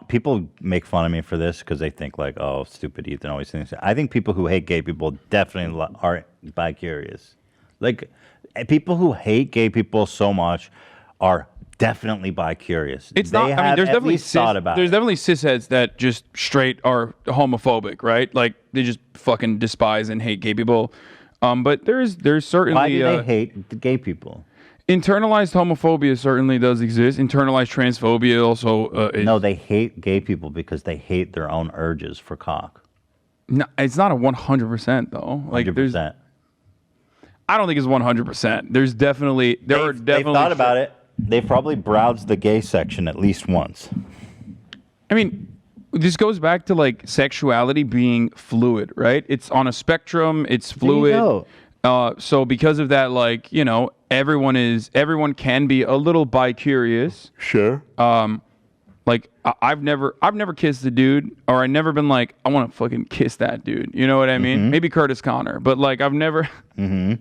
people make fun of me for this because they think like, oh, stupid Ethan always thinks. I think people who hate gay people definitely are bi-curious. Like, people who hate gay people so much are definitely bi-curious. It's not. I mean, there's definitely there's definitely cisheads that just straight are homophobic, right? Like they just fucking despise and hate gay people. But there's certainly. Why do they hate the gay people? Internalized homophobia certainly does exist. Internalized transphobia also. No, they hate gay people because they hate their own urges for cock. No, it's not a 100% though. Like 100%. I don't think it's 100%. There's definitely They've thought about it. They've probably browsed the gay section at least once. I mean, this goes back to like sexuality being fluid, right? It's on a spectrum. It's fluid. There you go. So because of that, like, everyone can be a little bi-curious. Sure. Like I've never kissed a dude, or I've never been like, I want to fucking kiss that dude. You know what I mean? Mm-hmm. Maybe Curtis Connor, but like I've never been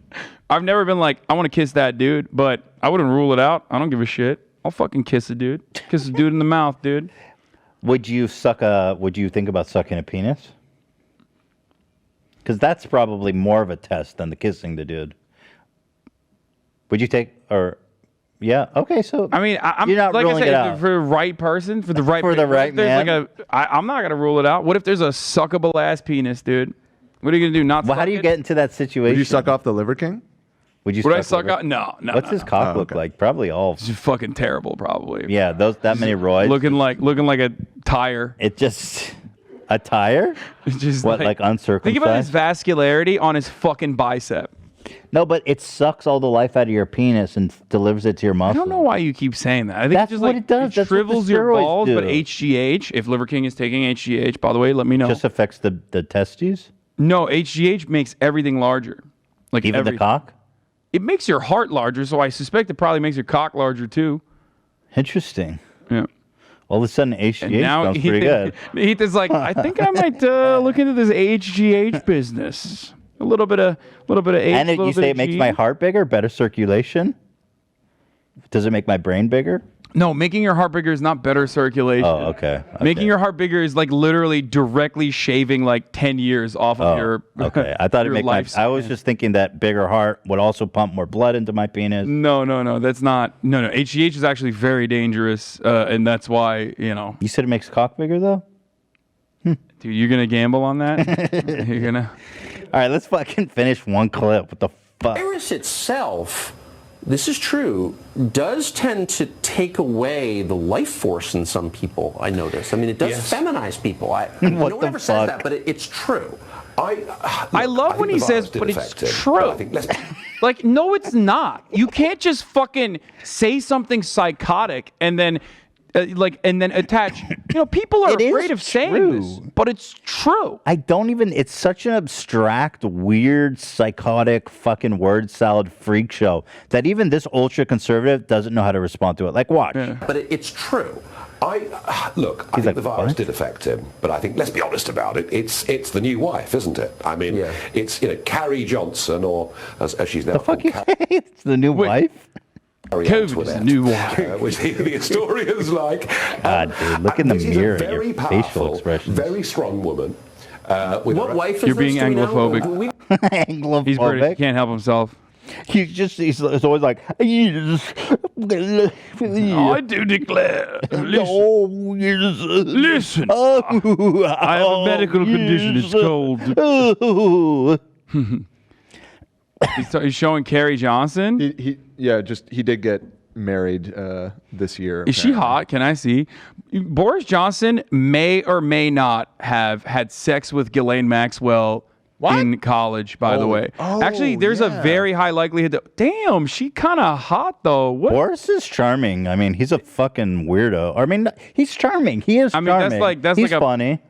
like, I want to kiss that dude, but I wouldn't rule it out. I don't give a shit. I'll fucking kiss a dude. Kiss a dude in the mouth, dude. Would you think about sucking a penis? Because that's probably more of a test than the kissing the dude. Would you take, yeah, okay, so I mean, I'm you're not like ruling I said, it out. for the right person, for the right man. Like I'm not gonna rule it out. What if there's a suckable ass penis, dude? What are you gonna do? Not? Well, how do you get into that situation? Would you suck off the Liver King? Would I suck out? No. What's his cock look like? Probably all. It's fucking terrible, probably. Yeah, that many roids. Looking like a tire. It just a tire. It's just like uncircumcised. Think about his vascularity on his fucking bicep. No, but it sucks all the life out of your penis and delivers it to your muscle. I don't know why you keep saying that. I think that's it's just what like it does. It shrivels your balls, do. but HGH, if Liver King is taking HGH, by the way, let me know. Just affects the testes? No, HGH makes everything larger. Like even the cock? It makes your heart larger, so I suspect it probably makes your cock larger too. Interesting. Yeah. All of a sudden, HGH sounds pretty good. Ethan's like, I think I might look into this HGH business. A little bit of H. And you say it makes my heart bigger, better circulation? Does it make my brain bigger? No, making your heart bigger is not better circulation. Oh, okay. Making your heart bigger is like literally directly shaving like 10 years off of your Okay, I thought it your made my. I was lifespan. just thinking that bigger heart would also pump more blood into my penis. No, that's not. No. HGH is actually very dangerous, and that's why, you know. You said it makes cock bigger, though? Dude, you're going to gamble on that? You're going to. All right, let's fucking finish one clip. What the fuck? Virus itself, this is true, does tend to take away the life force in some people, I notice. I mean, it does feminize people. No one ever says that, but it's true. I love when he says, but it's true. Like, no, it's not. You can't just fucking say something psychotic and then attach. People are afraid of saying this, but it's true. I don't even. It's such an abstract, weird, psychotic, fucking word salad freak show that even this ultra conservative doesn't know how to respond to it. Like, watch. But it's true. I think the virus did affect him, but I think, let's be honest about it, it's the new wife, isn't it? I mean, it's Carrie Johnson, or as she's now called, it's the new wife. COVID is the new wife. Which the historians like. God, dude, look in the mirror at your very facial powerful, expressions. very strong woman. What wife is You're this? being Do we know? anglophobic. Anglophobic. He's British. He can't help himself. He's always like, I do declare. Listen. Oh, I have a medical condition. It's called. He's showing Carrie Johnson. He did get married this year. Is she hot? Can I see? Boris Johnson may or may not have had sex with Ghislaine Maxwell in college, by the way. Actually, there's a very high likelihood that, damn, she kind of hot, though. What? Boris is charming. I mean, he's a fucking weirdo. I mean, he's charming. He is charming. He's funny.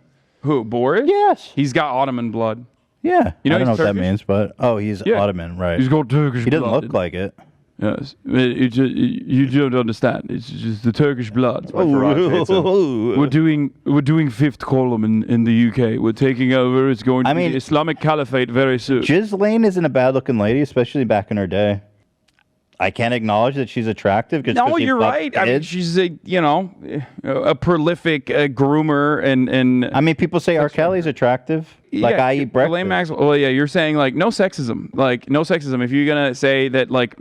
Who, Boris? Yes. He's got Ottoman blood. Yeah. You know I don't know he's what that Turkish? means, but he's Ottoman, right? He's got Turkish He doesn't blood. look like it. Yes. You don't understand. It's just the Turkish blood. We're doing fifth column in the UK. We're taking over. It's going to be the Islamic Caliphate very soon. Ghislaine isn't a bad looking lady, especially back in her day. I can't acknowledge that she's attractive. No, you're right. I mean, she's a prolific groomer and. I mean, people say R. Kelly's attractive. Like I eat breakfast. Ghislaine Maxwell. Well, yeah, you're saying like no sexism. Like no sexism. If you're gonna say that like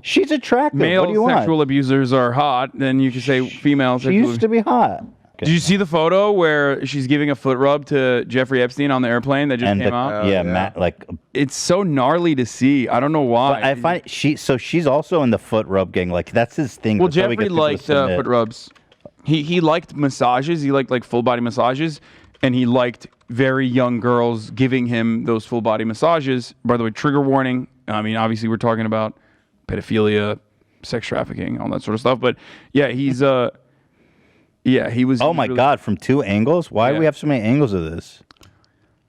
she's attractive. Male What do you sexual want? abusers are hot, then you could say female. She used to be hot. Did you see the photo where she's giving a foot rub to Jeffrey Epstein on the airplane that just came out? Matt, it's so gnarly to see. I don't know why. But I find she's also in the foot rub gang. Like that's his thing. Well, That's how he Jeffrey gets people to liked submit. foot rubs. He liked massages. He liked like full body massages, and he liked very young girls giving him those full body massages. By the way, trigger warning. I mean, obviously we're talking about pedophilia, sex trafficking, all that sort of stuff. But yeah, he's he was. Oh my God! From two angles. Why do we have so many angles of this?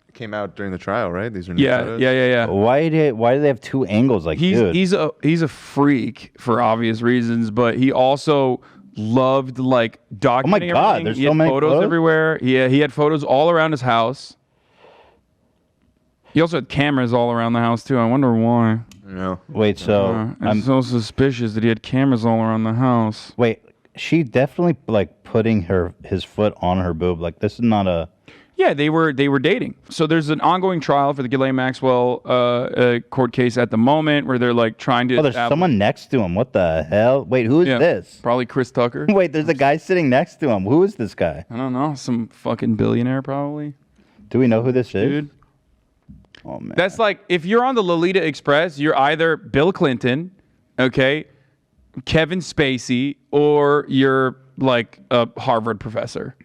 It came out during the trial, right? These are new Yeah. Why do they have two angles? Like, he's a freak for obvious reasons, but he also loved like documenting God, everything. there's He so had many photos photos? everywhere. Yeah, he had photos all around his house. He also had cameras all around the house too. I wonder why. No. Wait, so I'm so suspicious that he had cameras all around the house. Wait, she definitely like putting his foot on her boob. Like this is not a. Yeah, they were dating. So there's an ongoing trial for the Ghislaine Maxwell court case at the moment where they're like trying to. Oh, there's someone next to him. What the hell? Wait, who is this? Probably Chris Tucker. Wait, there's a guy sitting next to him. Who is this guy? I don't know. Some fucking billionaire probably. Do we know who this is? Dude. Oh man. That's like if you're on the Lolita Express, you're either Bill Clinton, okay, Kevin Spacey, or you're like a Harvard professor.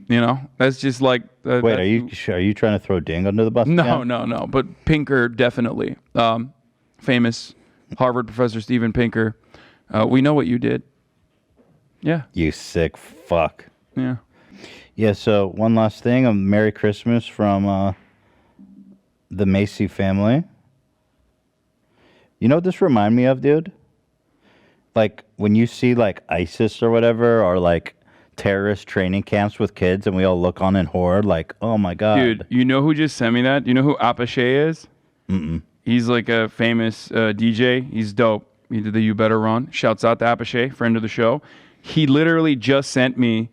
You know, that's just like. Wait, are you trying to throw Ding under the bus? No, again? no. But Pinker definitely, famous Harvard professor Steven Pinker. We know what you did. Yeah. You sick fuck. Yeah. Yeah. So one last thing. A Merry Christmas from the Macy family. You know what this remind me of, dude? Like when you see like ISIS or whatever, or like terrorist training camps with kids, and we all look on in horror, like, oh my God. Dude, you know who just sent me that? You know who Apache is? Mm-mm. He's like a famous DJ. He's dope. He did the You Better Run. Shouts out to Apache, friend of the show. He literally just sent me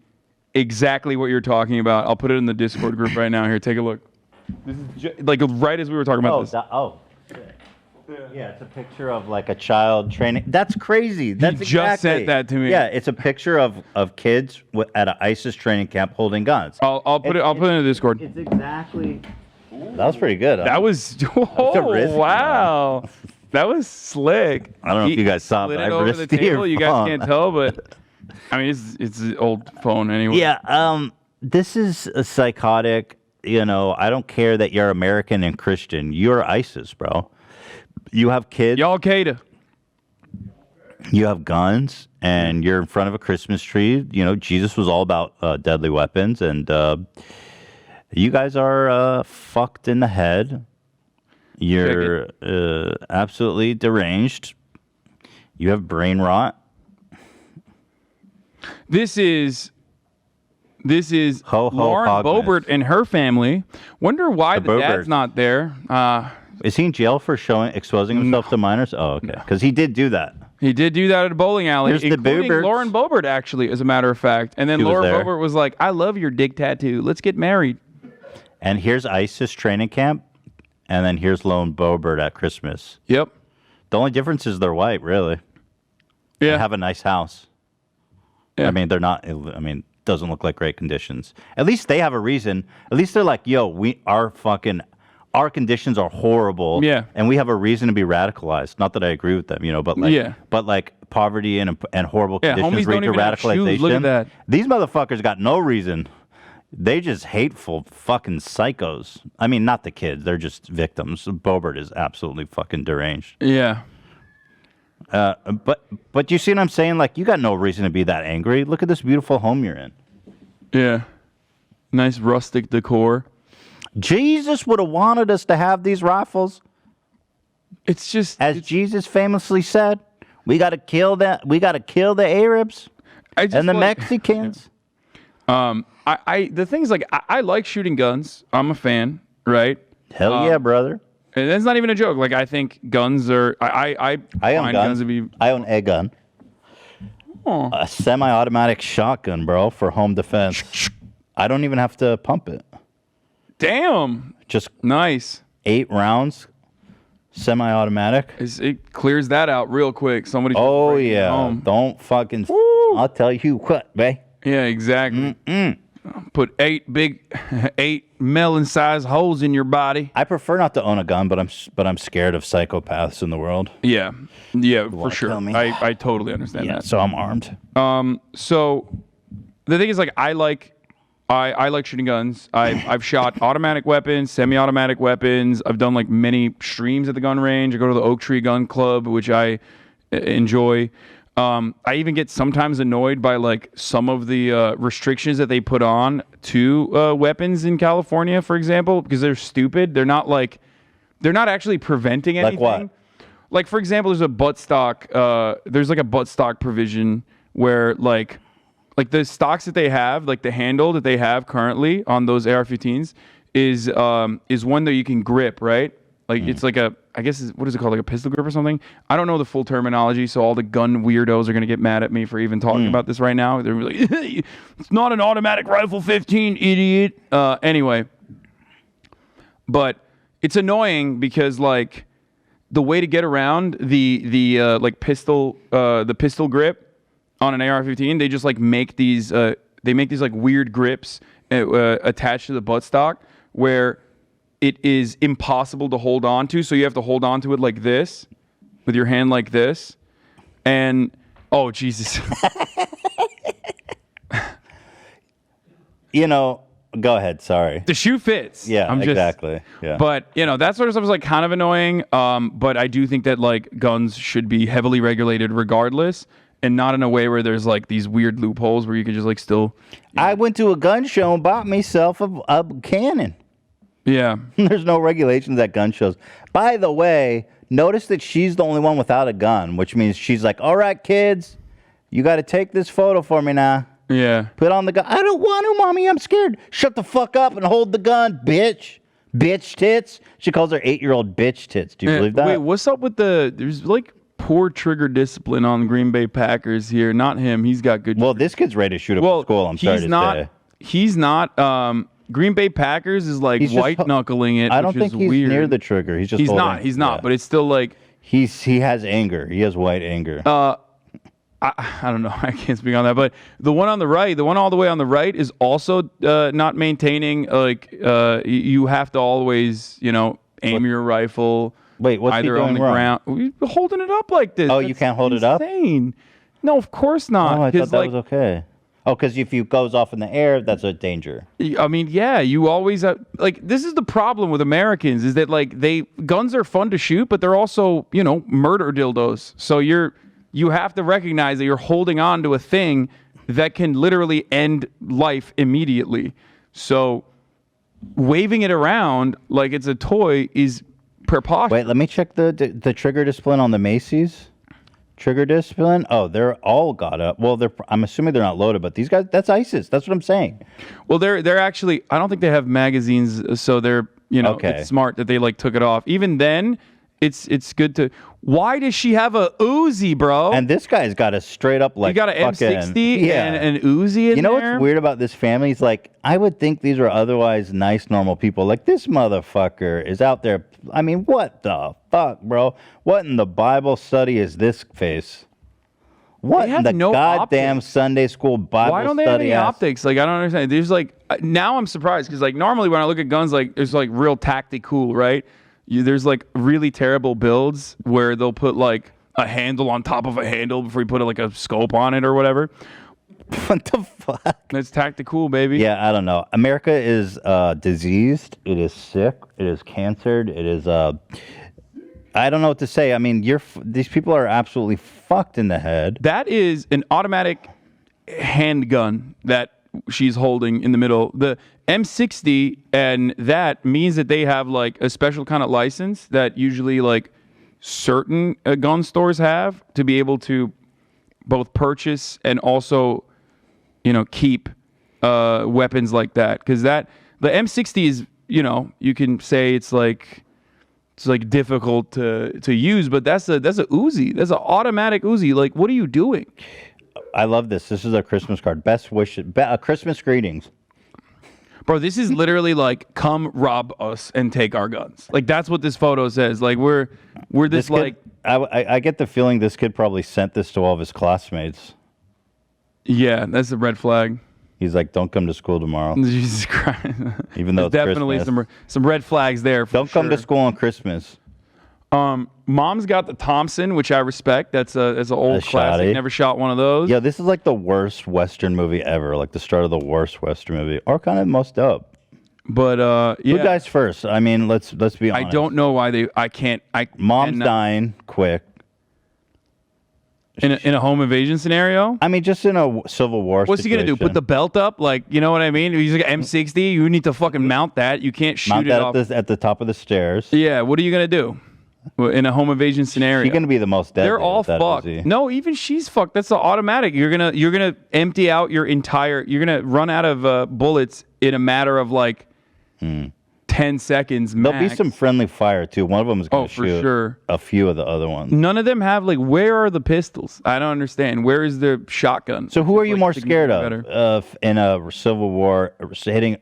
exactly what you're talking about. I'll put it in the Discord group right now. Here, take a look. This is like right as we were talking about this. Yeah, it's a picture of like a child training. That's crazy. That's just sent that to me. Yeah, it's a picture of kids at an ISIS training camp holding guns. I'll put it in the Discord. It's exactly. That was pretty good. That was wow. That was slick. I don't know if you guys saw, but I over the wristed your table. You guys phone. can't tell, but I mean, it's an old phone anyway. Yeah. This is a psychotic. You know, I don't care that you're American and Christian. You're ISIS, bro. You have kids. Y'all Al-Qaeda. You have guns, and you're in front of a Christmas tree. You know, Jesus was all about deadly weapons, and you guys are fucked in the head. You're absolutely deranged. You have brain rot. This is Lauren Hogness. Boebert and her family. Wonder why the dad's not there. Is he in jail for exposing himself to minors? Oh, okay. Because he did do that. He did do that at a bowling alley, Here's the including Boeberts. Lauren Boebert, actually, as a matter of fact. And then She was Lauren there. Boebert was like, I love your dick tattoo. Let's get married. And here's ISIS training camp, and then here's Lauren Boebert at Christmas. Yep. The only difference is they're white, really. Yeah. They have a nice house. Yeah. I mean, they're not. I mean, doesn't look like great conditions. At least they have a reason. At least they're like, yo, our conditions are horrible. Yeah. And we have a reason to be radicalized. Not that I agree with them, but like poverty and horrible conditions homies lead don't to even have radicalization. shoes. Look at that. These motherfuckers got no reason. They just hateful fucking psychos. I mean, not the kids. They're just victims. Boebert is absolutely fucking deranged. Yeah. But you see what I'm saying? Like, you got no reason to be that angry. Look at this beautiful home you're in. Yeah. Nice rustic decor. Jesus would have wanted us to have these rifles. It's just, as Jesus famously said, we got to kill that. We got to kill the Arabs and the Mexicans. The thing is, like, I like shooting guns. I'm a fan, right? Hell yeah, brother. And that's not even a joke. Like, I think guns are. I own guns. to be. I own a gun. Oh. A semi-automatic shotgun, bro, for home defense. I don't even have to pump it. Damn. Just nice. 8 rounds, semi-automatic. It clears that out real quick. Somebody. Oh yeah. Don't fucking. I'll tell you what, man. Yeah, exactly. Put 8 melon-sized holes in your body. I prefer not to own a gun, but I'm scared of psychopaths in the world. Yeah, for sure. I totally understand that. So I'm armed. So the thing is, like, I like shooting guns. I've shot automatic weapons, semi-automatic weapons. I've done like many streams at the gun range. I go to the Oak Tree Gun Club, which I enjoy. I even get sometimes annoyed by like some of the restrictions that they put on to weapons in California, for example, because they're stupid. They're not actually preventing anything. Like what? Like, for example, there's a butt stock. There's like a butt stock provision where like the stocks that they have, like the handle that they have currently on those AR-15s is one that you can grip, right? Like it's like I guess, what is it called? Like a pistol grip or something? I don't know the full terminology, so all the gun weirdos are going to get mad at me for even talking about this right now. They're like, it's not an automatic rifle 15, idiot. Anyway. But it's annoying because, like, the way to get around the pistol grip on an AR-15, they just, like, make these like, weird grips attached to the buttstock where it is impossible to hold on to, so you have to hold on to it like this, with your hand like this, and oh Jesus! Go ahead. Sorry. The shoe fits. Yeah, exactly. Yeah. But that sort of stuff is like kind of annoying. But I do think that like guns should be heavily regulated regardless, and not in a way where there's like these weird loopholes where you can just like still. I went to a gun show and bought myself a cannon. Yeah. There's no regulations at gun shows. By the way, notice that she's the only one without a gun, which means she's like, all right, kids, you got to take this photo for me now. Yeah. Put on the gun. I don't want to, mommy. I'm scared. Shut the fuck up and hold the gun, bitch. Bitch tits. She calls her 8-year-old bitch tits. Do you believe that? Wait, what's up with there's like poor trigger discipline on the Green Bay Packers here. Not him. He's got good. Well, this kid's ready to shoot up the school. I'm sorry to say. He's not. Green Bay Packers is like white knuckling it. I don't think he's weird. near the trigger. He's just. He's not. But it's still like he has anger. He has white anger. I don't know. I can't speak on that. But the one on the right, the one all the way on the right, is also not maintaining. Like you have to always, aim your rifle. Wait, what's either he doing on the wrong? ground. We're holding it up like this. Oh, you can't hold it up? Insane. No, of course not. Oh, I thought that was okay. Oh, because if it goes off in the air, that's a danger. I mean, yeah, you always this is the problem with Americans is that guns are fun to shoot, but they're also murder dildos. So you have to recognize that you're holding on to a thing that can literally end life immediately. So waving it around like it's a toy is preposterous. Wait, let me check the trigger discipline on the Macy's. Trigger discipline? Oh, they're all got up. Well, I'm assuming they're not loaded, but these guys, that's ISIS. That's what I'm saying. Well, they're actually, I don't think they have magazines, so they're, okay. It's smart that they took it off. Even then, it's good to. Why does she have a Uzi, bro? And this guy's got a straight up you got an M60 and an Uzi in You know there? what's weird about this family? It's like, I would think these are otherwise nice, normal people. Like, this motherfucker is out there. I mean, what the fuck, bro? What in the Bible study is this face? What in the goddamn Sunday school Bible study? Why don't they have any optics? I don't understand. There's now I'm surprised because normally when I look at guns, there's real tactical, right? There's really terrible builds where they'll put a handle on top of a handle before you put a scope on it or whatever. What the fuck? That's tactical, baby. Yeah, I don't know. America is diseased. It is sick. It is cancered. It is. I don't know what to say. I mean, these people are absolutely fucked in the head. That is an automatic handgun that she's holding in the middle. The M60, and that means that they have a special kind of license that usually certain gun stores have to be able to both purchase and also keep weapons like that. Because the M60 is you can say it's difficult to use, but that's a Uzi. That's an automatic Uzi. What are you doing? I love this. This is a Christmas card. Best wishes. Christmas greetings. Bro, this is literally come rob us and take our guns. That's what this photo says. We're this kid, I get the feeling this kid probably sent this to all of his classmates. Yeah, that's a red flag. He's like, don't come to school tomorrow. Jesus Christ. Even though it's definitely Christmas. some red flags there. Don't come to school on Christmas. Mom's got the Thompson, which I respect. That's an old classic. Never shot one of those. Yeah, this is the worst Western movie ever. The start of the worst Western movie, or kind of most dope. But who dies first? I mean, let's be honest. I don't know why Mom's dying quick. In a home invasion scenario? I mean, just in a Civil War What's he going to do? Put the belt up? You know what I mean? He's M60. You need to fucking mount that. You can't shoot mount it off. At the top of the stairs. Yeah, what are you going to do? In a home invasion scenario, she's gonna be the most deadly. They're all fucked. No, even she's fucked. That's the automatic. You're gonna empty out your entire. You're gonna run out of bullets in a matter of 10 seconds max. There'll be some friendly fire too. One of them is gonna shoot sure. a few of the other ones. None of them have where are the pistols? I don't understand. Where is the shotgun? So who are you more scared of in a Civil War,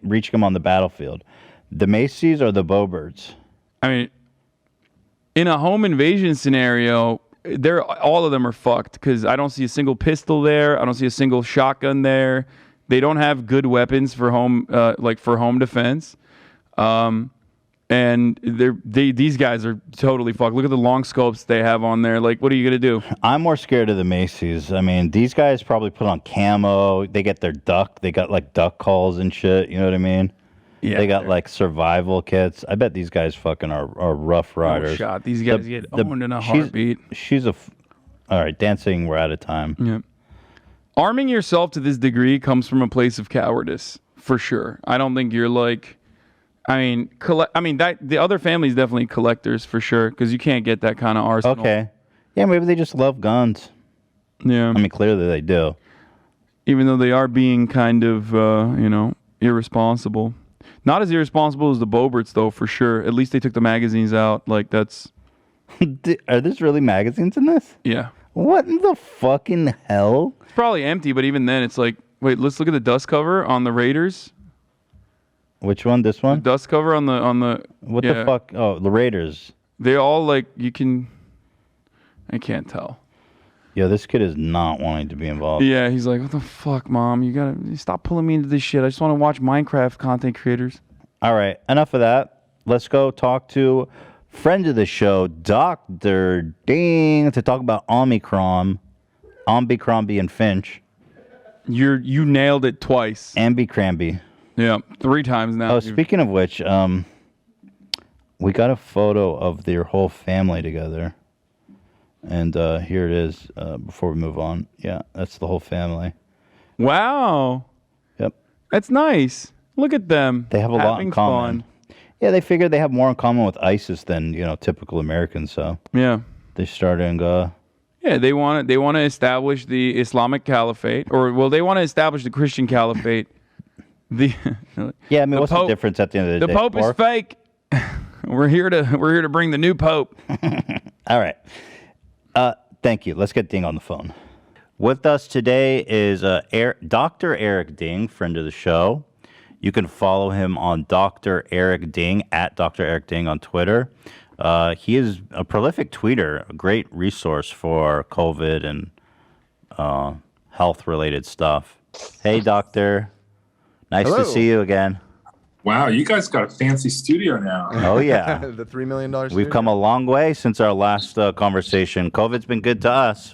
reaching them on the battlefield? The Macy's or the Bowbirds? I mean. In a home invasion scenario, all of them are fucked because I don't see a single pistol there. I don't see a single shotgun there. They don't have good weapons for home, for home defense. And these guys are totally fucked. Look at the long scopes they have on there. What are you gonna do? I'm more scared of the Macy's. I mean, these guys probably put on camo. They get their duck. They got duck calls and shit. You know what I mean? Yeah, they got survival kits. I bet these guys fucking are rough riders. No shot. These guys get owned in a heartbeat. All right, dancing. We're out of time. Yeah. Arming yourself to this degree comes from a place of cowardice, for sure. I don't think you're the other family's definitely collectors for sure because you can't get that kind of arsenal. Okay. Yeah, maybe they just love guns. Yeah. I mean, clearly they do. Even though they are being kind of, irresponsible. Not as irresponsible as the Boberts, though, for sure. At least they took the magazines out. Are this really magazines in this? Yeah. What in the fucking hell? It's probably empty, but even then, it's like, wait, let's look at the dust cover on the Raiders. Which one? This one? The dust cover on the. What the fuck? Oh, the Raiders. They all like you can. I can't tell. Yo, this kid is not wanting to be involved. Yeah, he's like, what the fuck, mom? You gotta stop pulling me into this shit. I just want to watch Minecraft content creators. All right, enough of that. Let's go talk to friend of the show, Dr. Ding, to talk about Omicron, Omicron and Finch. You nailed it twice. Ambicramby. Yeah, 3 times now. Oh, speaking of which, we got a photo of their whole family together. And here it is before we move on. Yeah, that's the whole family. Wow. Yep. That's nice. Look at them. They have a lot in common. Fun. Yeah, they figured they have more in common with ISIS than, typical Americans, so. Yeah. They started Yeah, they want to establish the Islamic Caliphate, they want to establish the Christian Caliphate. Yeah, I mean, what's the difference at the end of the day? The Pope is fake. We're here to bring the new Pope. All right. Thank you. Let's get Ding on the phone. With us today is Dr. Eric Ding, friend of the show. You can follow him on Dr. Eric Ding, at Dr. Eric Ding on Twitter. He is a prolific tweeter, a great resource for COVID and health-related stuff. Hey, Doctor. Nice Hello. to see you again. Wow, you guys got a fancy studio now. Oh, yeah. The $3 million studio. We've come a long way since our last conversation. COVID's been good to us.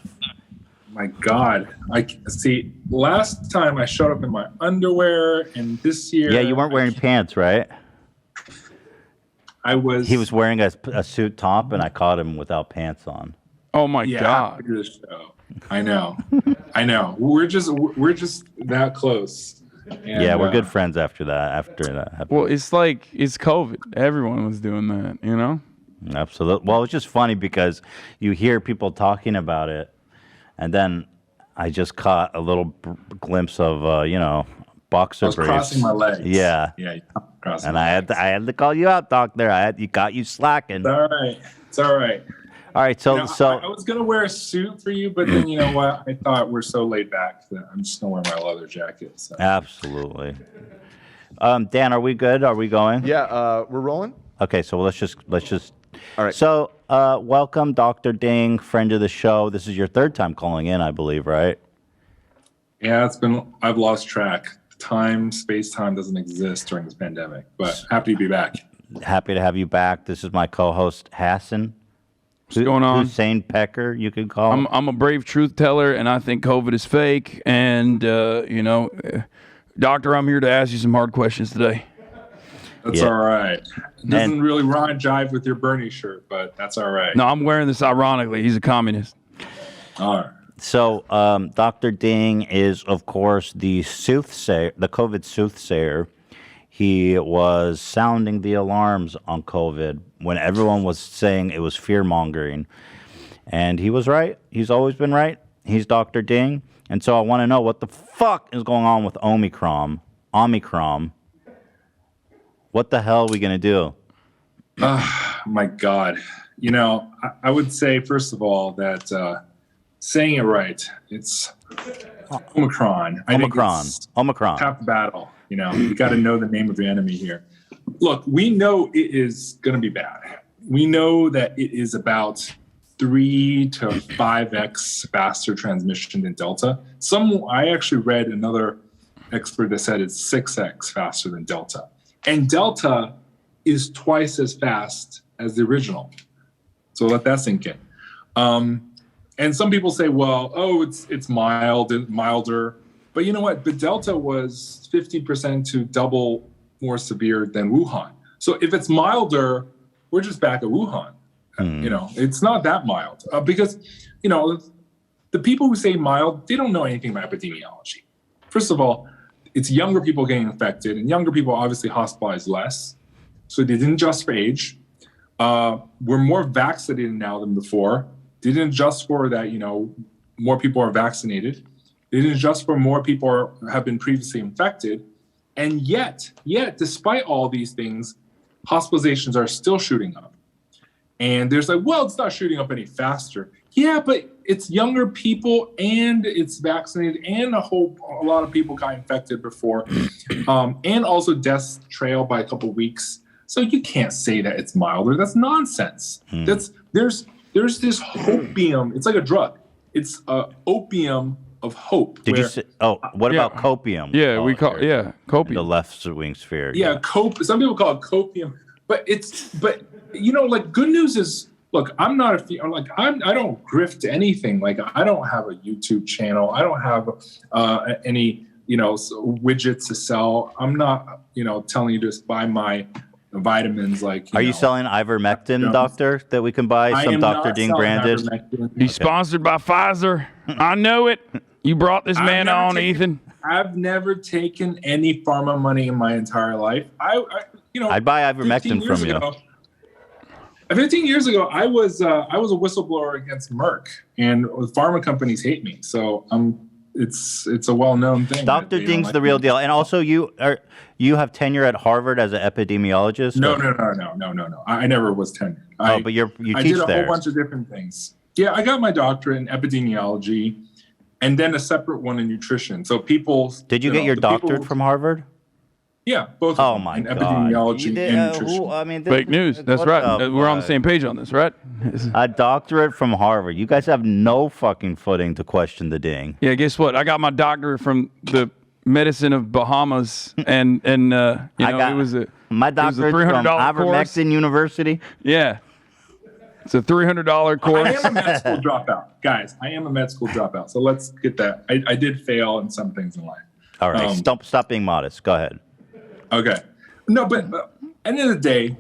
My God. I see, last time I showed up in my underwear, and this year... Yeah, you weren't wearing pants, right? I was... He was wearing a suit top, and I caught him without pants on. Oh, my God. After the show. I know. I know. We're just that close. And, yeah, we're good friends after that. Well, it's COVID. Everyone was doing that, Absolutely. Well, it's just funny because you hear people talking about it, and then I just caught a little glimpse of, boxer briefs. Crossing my legs. Yeah. Yeah. Crossing and my I had to call you out, Doctor. You got you slacking. It's all right. It's all right. All right. So I was gonna wear a suit for you, but then you know what? I thought we're so laid back that I'm just gonna wear my leather jacket. So. Absolutely. Dan, are we good? Are we going? Yeah, we're rolling. Okay, so let's just. All right. So, welcome, Dr. Ding, friend of the show. This is your third time calling in, I believe, right? Yeah, I've lost track. Space-time doesn't exist during this pandemic, but happy to be back. Happy to have you back. This is my co-host, Hassan. What's going on? Hussein Pecker, you could call him. I'm a brave truth teller, and I think COVID is fake. And, Doctor, I'm here to ask you some hard questions today. That's all right. It doesn't really jive with your Bernie shirt, but that's all right. No, I'm wearing this ironically. He's a communist. All right. So, Dr. Ding is, of course, the soothsayer, the COVID soothsayer. He was sounding the alarms on COVID when everyone was saying it was fear-mongering. And he was right. He's always been right. He's Dr. Ding. And so I want to know what the fuck is going on with Omicron. What the hell are we going to do? My God. I would say, first of all, that saying it right, it's Omicron. Omicron. Half the battle. You got to know the name of your enemy here. Look, we know it is going to be bad. We know that it is about 3 to 5x faster transmission than Delta. I actually read another expert that said it's 6x faster than Delta. And Delta is twice as fast as the original. So let that sink in. And some people say, well, it's milder. But you know what? But Delta was 50% to double more severe than Wuhan. So if it's milder, we're just back at Wuhan. It's not that mild because, the people who say mild, they don't know anything about epidemiology. First of all, it's younger people getting infected, and younger people obviously hospitalize less. So they didn't adjust for age. We're more vaccinated now than before. They didn't adjust for that, more people are vaccinated. They didn't adjust for more people have been previously infected. And yet, despite all these things, hospitalizations are still shooting up. And there's like, well, it's not shooting up any faster. Yeah, but it's younger people and it's vaccinated and a lot of people got infected before. And also deaths trail by a couple of weeks. So you can't say that it's milder. That's nonsense. There's this hopium. It's like a drug. It's opium of hope. Did you say? Oh, what about copium? Yeah, we call copium. The left wing sphere. Yeah, some people call it copium, but like good news is, look, I'm not I don't grift anything. Like I don't have a YouTube channel. I don't have any widgets to sell. I'm not telling you to buy my vitamins. Like, are you selling ivermectin, doctor, that we can buy? Some Dr. Ding branded. He's sponsored by Pfizer. I know it. You brought this man on, Ethan. I've never taken any pharma money in my entire life. I'd buy ivermectin from you. 15 years ago, I was a whistleblower against Merck, and pharma companies hate me. So it's a well-known thing. Dr. Ding's the real deal. And also, you have tenure at Harvard as an epidemiologist? No. I never was tenured. But you I teach did a there. whole bunch of different things. Yeah, I got my doctorate in epidemiology, and then a separate one in nutrition. So people. Did you get your doctorate from Harvard? Yeah, both. Oh my in God! epidemiology and nutrition. Fake news. That's right. We're on the same page on this, right? A doctorate from Harvard. You guys have no fucking footing to question the Ding. Yeah, guess what? I got my doctorate from the medicine of Bahamas, and it was my doctorate from Ivermectin University. Yeah, it's a $300 course. I am a med school dropout, guys. I am a med school dropout. So let's get that. I did fail in some things in life. All right, stop being modest. Go ahead. Okay. No, but end of the day,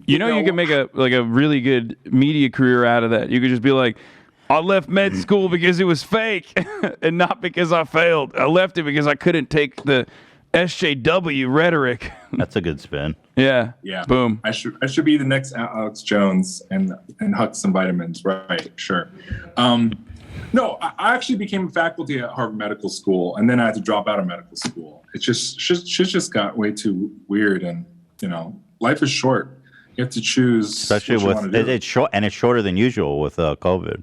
you can make a really good media career out of that. You could just be like, I left med school because it was fake and not because I failed. I left it because I couldn't take the SJW rhetoric. That's a good spin. Yeah. Boom. I should be the next Alex Jones and huck some vitamins. Right. Sure. No, I actually became faculty at Harvard Medical School, and then I had to drop out of medical school. It just got way too weird, and life is short. You have to choose. Especially with it's short, and it's shorter than usual with COVID.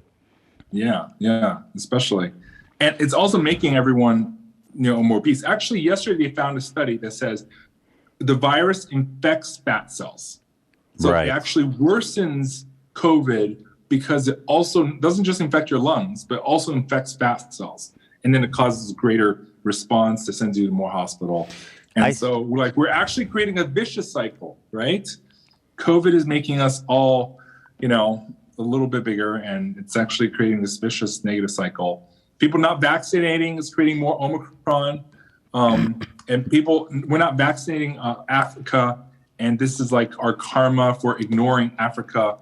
Yeah, especially, and it's also making everyone more obese. Actually, yesterday they found a study that says the virus infects fat cells, so it actually worsens COVID. Because it also doesn't just infect your lungs, but also infects fat cells. And then it causes greater response that sends you to more hospital. And so we're actually creating a vicious cycle, right? COVID is making us all, a little bit bigger, and it's actually creating this vicious negative cycle. People not vaccinating is creating more Omicron. And we're not vaccinating Africa. And this is like our karma for ignoring Africa.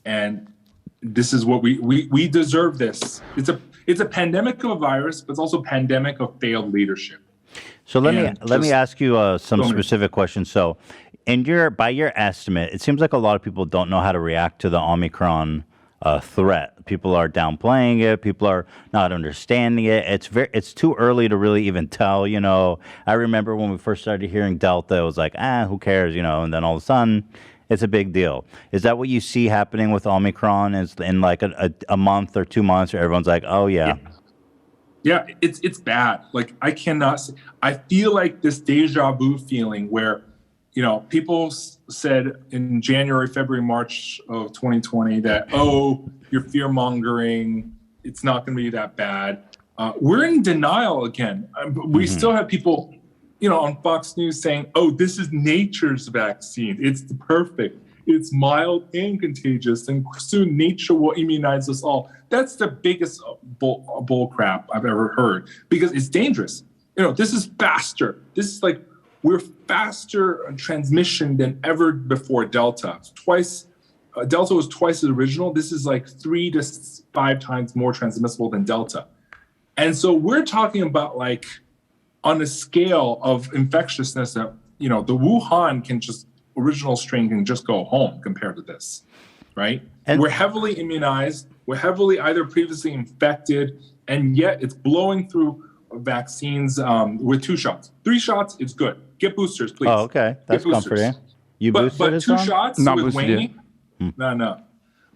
And this is what we deserve. This it's a pandemic of a virus, but it's also a pandemic of failed leadership. So let me ask you some specific questions. So, by your estimate, it seems like a lot of people don't know how to react to the Omicron threat. People are downplaying it. People are not understanding it. It's too early to really even tell. I remember when we first started hearing Delta, it was like, who cares? And then all of a sudden, it's a big deal. Is that what you see happening with Omicron? Is in like a month or 2 months, where everyone's like, oh yeah. Yeah, it's bad. Like I feel like this deja vu feeling where, people said in January, February, March of 2020 that, you're fear mongering. It's not going to be that bad. We're in denial again. We still have people on Fox News saying, this is nature's vaccine. It's perfect. It's mild and contagious, and soon nature will immunize us all. That's the biggest bull crap I've ever heard, because it's dangerous. This is faster. This is like, we're faster on transmission than ever before Delta. Delta was twice the original. This is like 3 to 5 times more transmissible than Delta. And so we're talking about like, on a scale of infectiousness that, the Wuhan original strain can just go home compared to this, right? And we're heavily immunized. We're heavily either previously infected, and yet it's blowing through vaccines with 2 shots. 3 shots, it's good. Get boosters, please. Oh, okay. That's comforting. You boosted but 2 shots not with boosted waning. yet. No.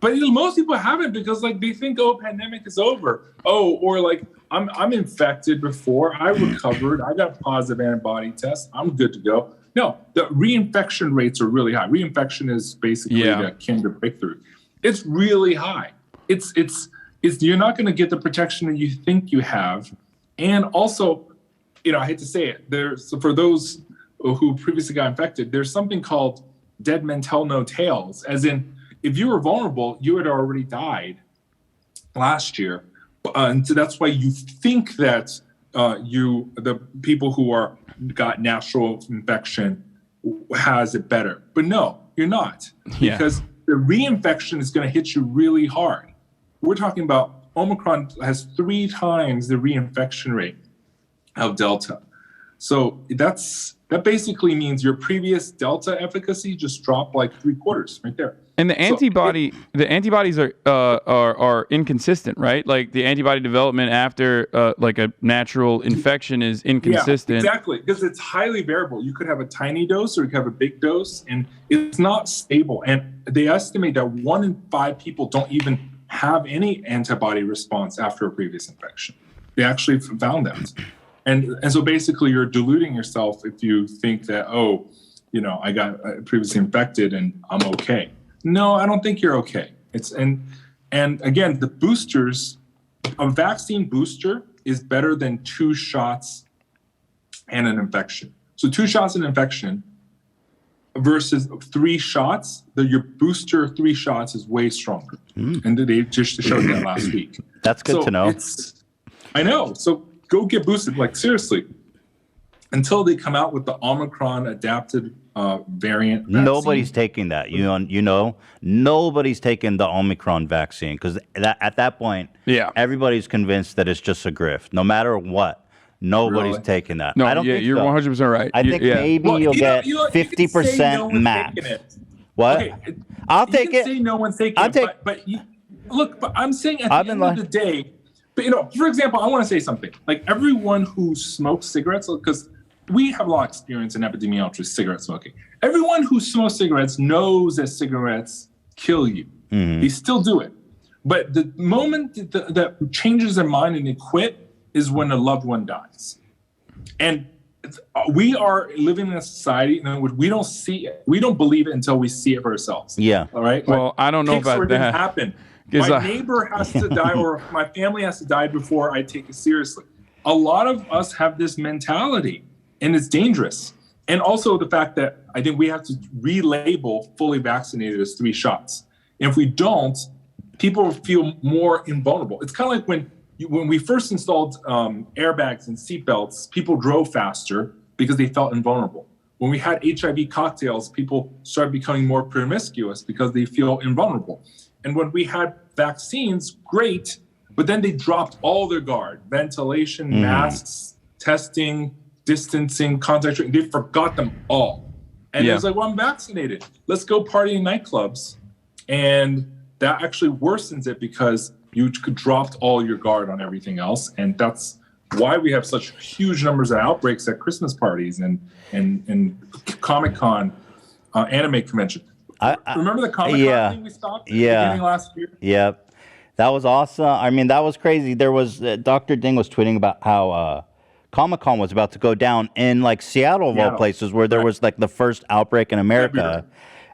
But most people haven't because like they think, oh, pandemic is over. Oh, or like I'm infected before. I recovered. I got positive antibody test. I'm good to go. No, the reinfection rates are really high. Reinfection is basically akin to breakthrough. It's really high. It's you're not going to get the protection that you think you have. And also, I hate to say it, for those who previously got infected, there's something called dead men tell no tales, as in if you were vulnerable, you had already died last year. And so that's why you think that the people who got natural infection has it better. But no, you're not. Yeah. Because the reinfection is going to hit you really hard. We're talking about Omicron has 3 times the reinfection rate of Delta. So that basically means your previous Delta efficacy just dropped like 3/4 right there. And the antibodies are inconsistent, right? Like the antibody development after like a natural infection is inconsistent. Yeah, exactly, because it's highly variable. You could have a tiny dose or you could have a big dose, and it's not stable. And they estimate that 1 in 5 people don't even have any antibody response after a previous infection. They actually found that. And so basically you're deluding yourself if you think that, I got previously infected and I'm okay. No, I don't think you're okay. And again, the boosters, a vaccine booster is better than 2 shots and an infection. So 2 shots and infection versus 3 shots, your booster 3 shots is way stronger. And they just showed that last week. That's good to know. I know. So go get boosted. Like seriously, until they come out with the Omicron adapted variant vaccine. Nobody's taking that. Nobody's taking the Omicron vaccine because at that point, everybody's convinced that it's just a grift. No matter what, nobody's taking that. No, I don't think you're so. 100% right. I think maybe you'll get 50% max. What? Okay, I'll take it. Say no one's taking it. But I'm saying at the end of the day. But for example, I want to say something. Like everyone who smokes cigarettes, because we have a lot of experience in epidemiology with cigarette smoking. Everyone who smokes cigarettes knows that cigarettes kill you. They still do it. But the moment that changes their mind and they quit is when a loved one dies. And we are living in a society in which we don't see it. We don't believe it until we see it for ourselves. Yeah. All right. Well, I don't know about that. Didn't happen. My neighbor has to die or my family has to die before I take it seriously. A lot of us have this mentality and it's dangerous. And also the fact that I think we have to relabel fully vaccinated as 3 shots. And if we don't, people feel more invulnerable. It's kind of like when we first installed airbags and seatbelts, people drove faster because they felt invulnerable. When we had HIV cocktails, people started becoming more promiscuous because they feel invulnerable. And when we had vaccines, great, but then they dropped all their guard. Ventilation, masks, testing, distancing, contact tracing. They forgot them all. And it was like, well, I'm vaccinated. Let's go party in nightclubs. And that actually worsens it because you dropped all your guard on everything else. And that's why we have such huge numbers of outbreaks at Christmas parties and Comic-Con, anime convention. Remember the Comic-Con thing we stopped at the beginning last year? Yeah. That was awesome. I mean, that was crazy. There was Dr. Ding was tweeting about how Comic-Con was about to go down in like Seattle of all places where there was like the first outbreak in America.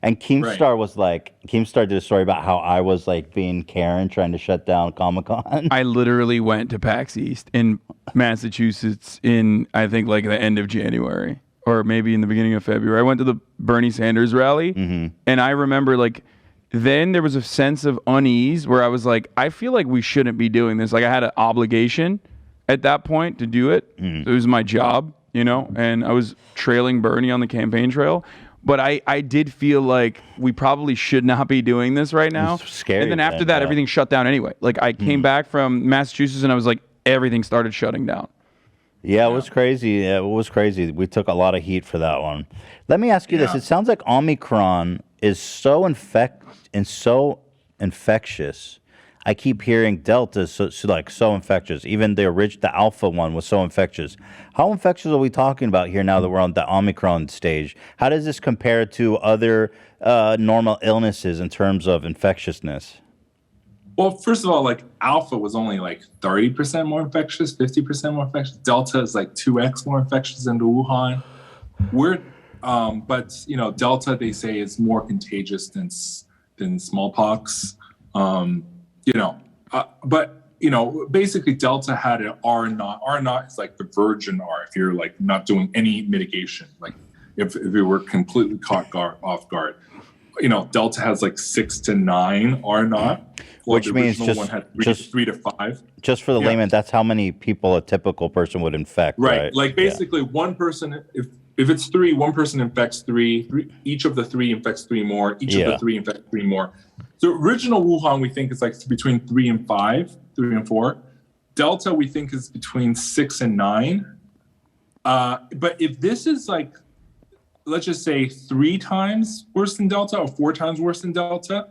And Keemstar did a story about how I was like being Karen trying to shut down Comic-Con. I literally went to PAX East in Massachusetts in, I think, like the end of January or maybe in the beginning of February. I went to the Bernie Sanders rally and I remember like then there was a sense of unease where I was like, I feel like we shouldn't be doing this. Like I had an obligation at that point to do it. It was my job, and I was trailing Bernie on the campaign trail. But I did feel like we probably should not be doing this right now. It's scary. And then after that, everything shut down anyway. Like I came back from Massachusetts and I was like, everything started shutting down. Yeah, it was crazy. Yeah, it was crazy. We took a lot of heat for that one. Let me ask you this. It sounds like Omicron is so infectious. I keep hearing Delta is so infectious. Even the Alpha one was so infectious. How infectious are we talking about here now that we're on the Omicron stage? How does this compare to other normal illnesses in terms of infectiousness? Well, first of all, like Alpha was only like 30% more infectious, 50% more infectious. Delta is like 2x more infectious than the Wuhan. But Delta, they say, is more contagious than smallpox. Basically Delta had an R naught. R naught is like the virgin R if you're like not doing any mitigation, like if you were completely caught off guard. Delta has like 6 to 9 R naught. Which means just 3 to 5. Just for the layman, that's how many people a typical person would infect, right? Like basically one person, if it's 3, one person infects 3, each of the 3 infects 3 more, each of the 3 infects 3 more. The original Wuhan, we think, is like between 3 and 5, 3 and 4. Delta, we think, is between 6 and 9. But if this is like, let's just say 3 times worse than Delta or 4 times worse than Delta,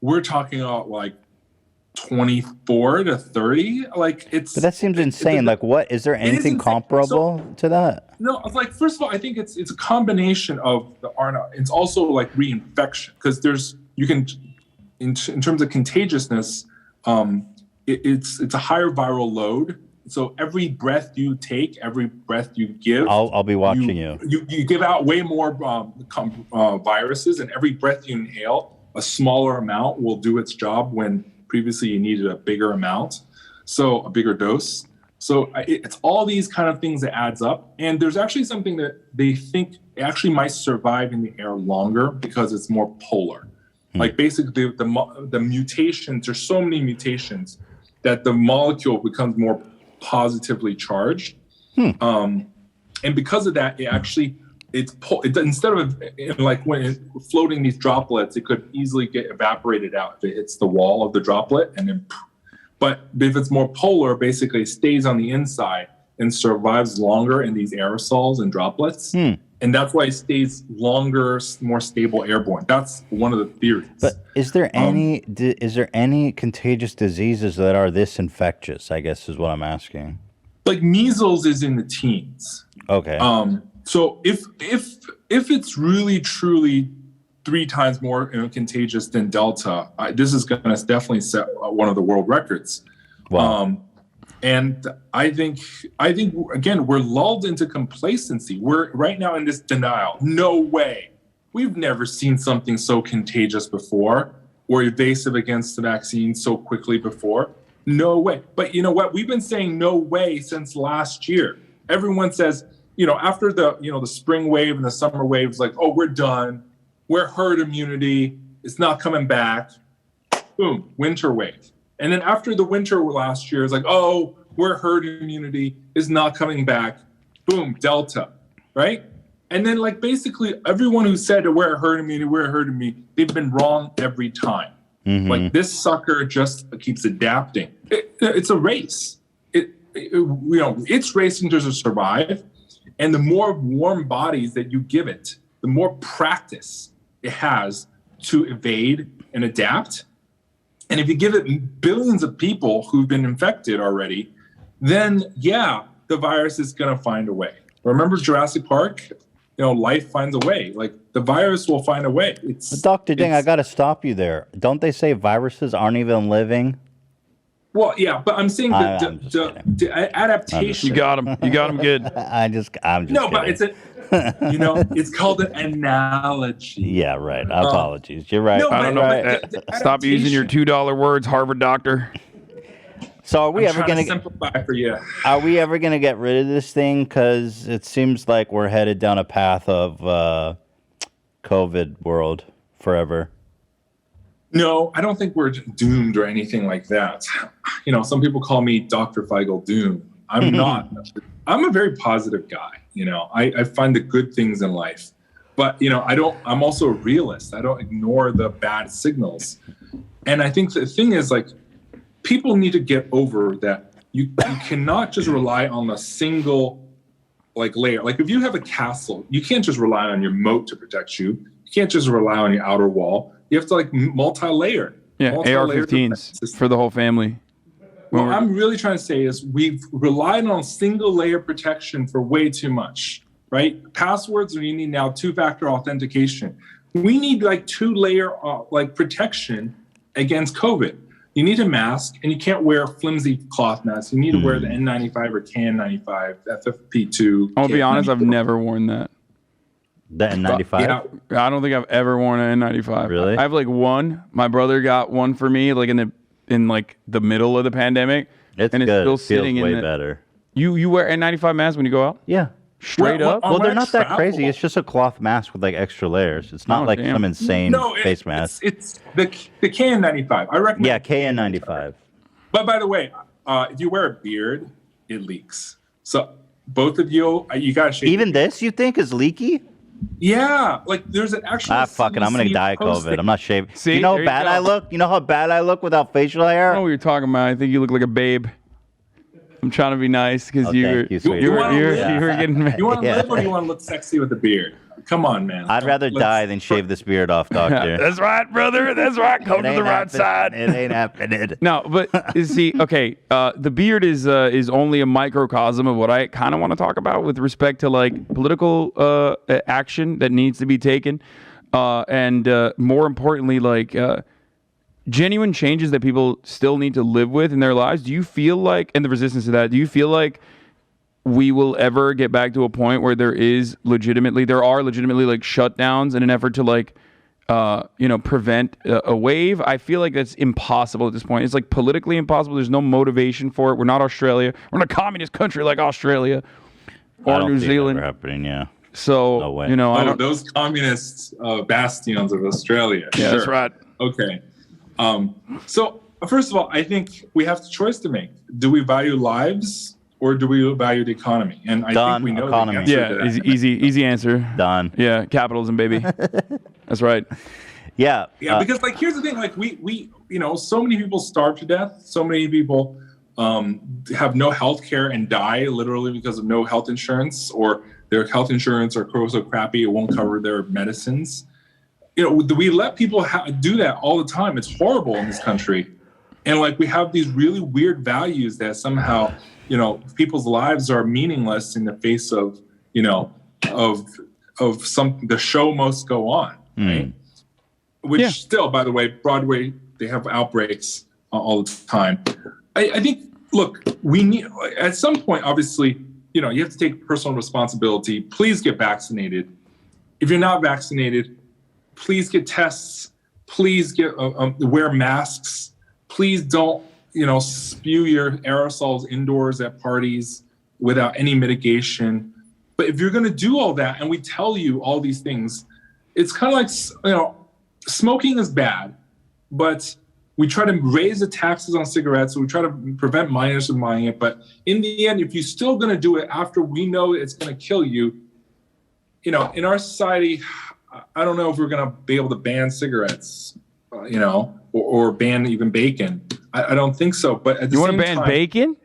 we're talking about like 24 to 30. Like But that seems insane. Like, what is there anything comparable to that? No, it's like, first of all, I think it's a combination of the RNA. It's also like reinfection because in terms of contagiousness, it's a higher viral load. So every breath you take, every breath you give, I'll be watching you. You give out way more viruses, and every breath you inhale, a smaller amount will do its job when previously you needed a bigger amount, so a bigger dose. So it's all these kind of things that adds up. And there's actually something that they think actually might survive in the air longer because it's more polar. Like basically the mutations, there's so many mutations that the molecule becomes more positively charged. And because of that, instead of like when it's floating these droplets, it could easily get evaporated out if it hits the wall of the droplet. But if it's more polar, basically it stays on the inside and survives longer in these aerosols and droplets. And that's why it stays longer, more stable airborne. That's one of the theories. But is there any contagious diseases that are this infectious, I guess is what I'm asking. Like measles is in the teens. Okay. So if it's really truly 3 times more contagious than Delta, this is going to definitely set one of the world records. Wow. And I think again, we're lulled into complacency. We're right now in this denial. No way. We've never seen something so contagious before or evasive against the vaccine so quickly before. No way. But you know what? We've been saying no way since last year. Everyone says, after the spring wave and the summer wave is like, oh, we're done. We're herd immunity. It's not coming back. Boom, winter wave. And then after the winter last year, it's like, oh, we're herd immunity is not coming back. Boom, Delta, right? And then like basically everyone who said we're herd immunity, they've been wrong every time. Like this sucker just keeps adapting. It's a race. It's racing to survive. And the more warm bodies that you give it, the more practice it has to evade and adapt. And if you give it billions of people who've been infected already, then the virus is going to find a way. Remember Jurassic Park? Life finds a way. Like the virus will find a way. Dr. Ding, I got to stop you there. Don't they say viruses aren't even living? Well, yeah, but I'm saying the adaptation. You got him. You got him good. I'm just no, kidding. But it's called an analogy. Yeah, right. Apologies. You're right. No, I don't know. Stop using your $2 words, Harvard doctor. So are we ever going to simplify for you? Are we ever going to get rid of this thing? Because it seems like we're headed down a path of COVID world forever. No, I don't think we're doomed or anything like that. Some people call me Dr. Feigl Doom. I'm not. I'm a very positive guy. I find the good things in life, but I'm also a realist. I don't ignore the bad signals. And I think the thing is like, people need to get over that. You cannot just rely on a single like layer. Like if you have a castle, you can't just rely on your moat to protect you. You can't just rely on your outer wall. You have to like multi-layer. Yeah, multiple layers of AR-15s for the whole family. What I'm really trying to say is we've relied on single layer protection for way too much, right? Passwords, or you need now two-factor authentication. We need like two-layer like protection against COVID. You need a mask, and you can't wear flimsy cloth masks. You need to wear the N95 or KN95, FFP2. I'll be honest, I've never worn that. The N95? Yeah, I don't think I've ever worn an N95. Really? I have like one. My brother got one for me, like in like the middle of the pandemic. It's and good. It's still It feels sitting way in better. You wear N95 masks when you go out? Yeah. Straight up? Well, they're not that crazy. It's just a cloth mask with like extra layers. It's not like some insane face mask. It's the KN95. I recommend. Yeah, KN95. But by the way, if you wear a beard, it leaks. So both of you, you gotta shave. Even this, you think, is leaky? Yeah, like there's an actual. Fuck it, I'm gonna CDC die of posting. COVID. I'm not shaving. See, you know there how you bad go. I look? You know how bad I look without facial hair? I know what you're talking about. I think you look like a babe. I'm trying to be nice because you were getting. You want to live or you want to look sexy with a beard? Come on, man. I'd rather die than shave this beard off, doctor. That's right, brother. That's right. Come to the right side. It ain't happening. No, but you see, okay, the beard is only a microcosm of what I kind of want to talk about with respect to like political action that needs to be taken, and more importantly, like genuine changes that people still need to live with in their lives. Do you feel like, and the resistance to that, do you feel like we will ever get back to a point where there are legitimately like shutdowns in an effort to like, prevent a wave? I feel like that's impossible at this point. It's like politically impossible. There's no motivation for it. We're not Australia. We're not a communist country like Australia or New Zealand. Happening, yeah. So, no way. I don't. Those communist bastions of Australia. Yeah, that's right. Okay. So first of all, I think we have a choice to make. Do we value lives or do we value the economy? And I think we know economy. the answer to that. Easy answer. Done. Yeah, capitalism, baby. That's right. Yeah. Yeah, because like here's the thing, like we so many people starve to death. So many people have no health care and die literally because of no health insurance, or their health insurance are so crappy it won't cover their medicines. We let people do that all the time. It's horrible in this country. And like we have these really weird values that somehow, people's lives are meaningless in the face of, the show must go on, right? Which still, by the way, Broadway, they have outbreaks all the time. I think, look, we need, at some point, obviously, you have to take personal responsibility. Please get vaccinated. If you're not vaccinated, please get tests. Please get wear masks. Please don't, spew your aerosols indoors at parties without any mitigation. But if you're going to do all that, and we tell you all these things, it's kind of like, smoking is bad, but we try to raise the taxes on cigarettes. So we try to prevent minors from buying it. But in the end, if you're still going to do it after we know it's going to kill you, in our society, I don't know if we're going to be able to ban cigarettes, or ban even bacon. I don't think so. But at the you same want to ban time, bacon?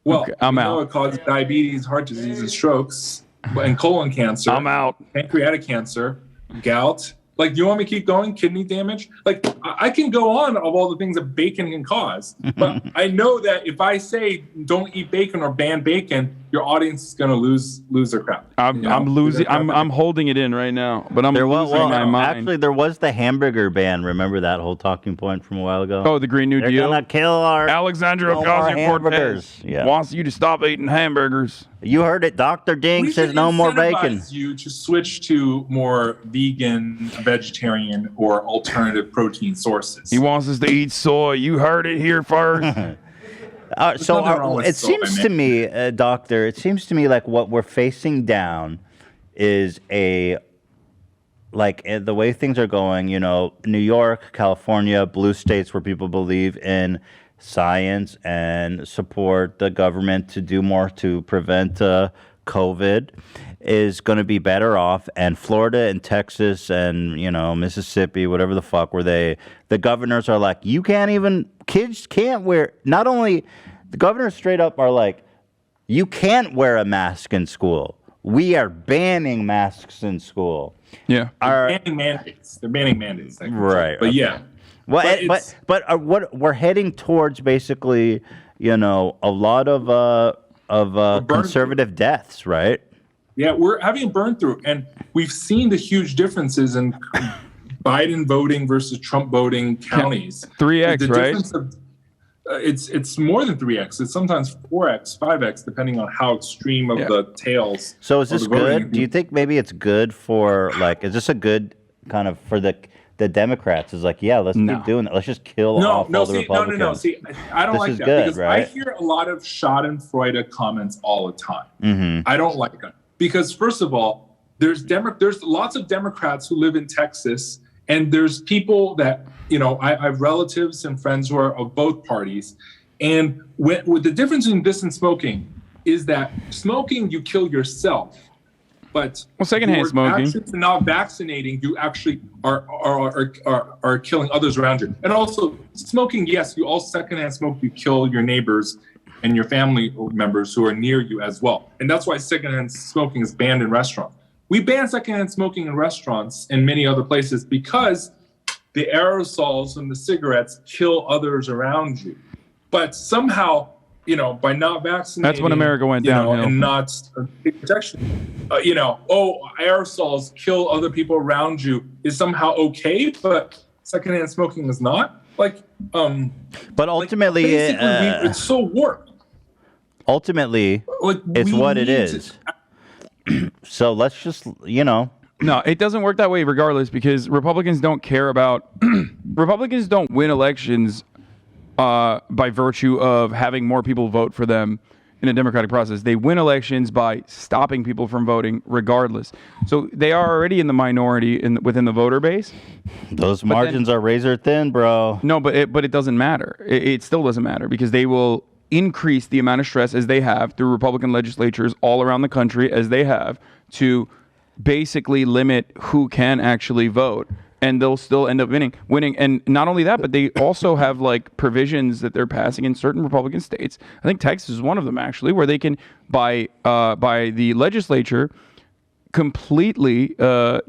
Well, okay, I'm out. It causes diabetes, heart disease, and strokes, and colon cancer. I'm out. Pancreatic cancer, gout. Like, do you want me to keep going? Kidney damage? Like, I can go on of all the things that bacon can cause. But I know that if I say don't eat bacon or ban bacon, your audience is going to lose their crap. I'm losing. I'm holding it in right now, but I'm losing my mind. Actually, there was the hamburger ban. Remember that whole talking point from a while ago? Oh, the Green New They're Deal. Gonna kill our Alexandria no more hamburgers. Ocasio-Cortez wants you to stop eating hamburgers. You heard it. Dr. Ding says no more bacon. You to switch to more vegan, vegetarian, or alternative protein sources. He wants us to eat soy. You heard it here first. It seems to me, Doctor, it seems to me like what we're facing down is the way things are going, New York, California, blue states where people believe in science and support the government to do more to prevent COVID is going to be better off. And Florida and Texas and, Mississippi, whatever the fuck, where the governors are like, kids can't wear, not only, the governors straight up are like, you can't wear a mask in school. We are banning masks in school. Yeah. They're banning mandates. Right. But okay. yeah. Well, what we're heading towards basically, a lot of conservative deaths, right? Yeah, we're having a burn through, and we've seen the huge differences in Biden voting versus Trump voting counties. 3x, the right? difference of, it's more than 3x. It's sometimes 4x, 5x, depending on how extreme of the tails. So is this good? Do you think maybe it's good for is this a good kind of for the Democrats? Is let's keep doing it. Let's just kill off all the Republicans. No. See, I don't This like is that good, because right? I hear a lot of Schadenfreude comments all the time. Mm-hmm. I don't like that because first of all, there's lots of Democrats who live in Texas, and there's people that I have relatives and friends who are of both parties, and with the difference between this and smoking is that smoking you kill yourself. But secondhand smoking, actions and not vaccinating, you actually are killing others around you. And also, smoking, yes, you all secondhand smoke, you kill your neighbors and your family members who are near you as well. And that's why secondhand smoking is banned in restaurants. We ban secondhand smoking in restaurants and many other places because the aerosols from the cigarettes kill others around you. But somehow, by not vaccinating, that's when America went downhill, and not protection. Aerosols kill other people around you is somehow okay, but secondhand smoking is not. But ultimately, it's so warped. Ultimately, it's what it is. So let's just, No, it doesn't work that way regardless because Republicans don't care about Republicans don't win elections by virtue of having more people vote for them in a democratic process. They win elections by stopping people from voting regardless. So they are already in the minority within the voter base. Those margins are razor thin, bro. No, but it doesn't matter. It still doesn't matter because they will increase the amount of stress as they have through Republican legislatures all around the country as they have to basically limit who can actually vote. And they'll still end up winning. And not only that, but they also have provisions that they're passing in certain Republican states. I think Texas is one of them actually, where they can by the legislature completely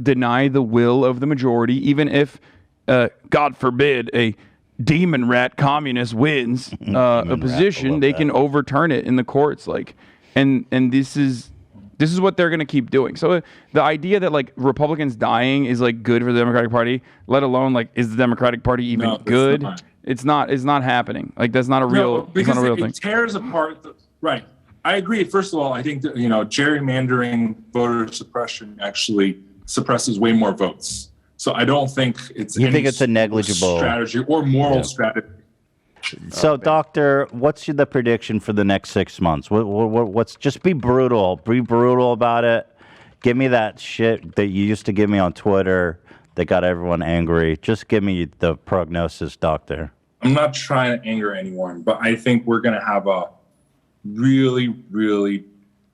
deny the will of the majority, even if God forbid a demon rat communist wins a position, they can overturn it in the courts. And this is what they're going to keep doing. So the idea that Republicans dying is good for the Democratic Party, let alone is the Democratic Party even good? It's not happening. That's not a real. It's not a real thing. It tears apart. Right. I agree. First of all, I think that gerrymandering voter suppression actually suppresses way more votes. So I don't think it's. You think it's a negligible strategy or moral strategy? So, Doctor, what's the prediction for the next 6 months? What's just be brutal about it. Give me that shit that you used to give me on Twitter that got everyone angry. Just give me the prognosis, Doctor. I'm not trying to anger anyone, but I think we're going to have a really, really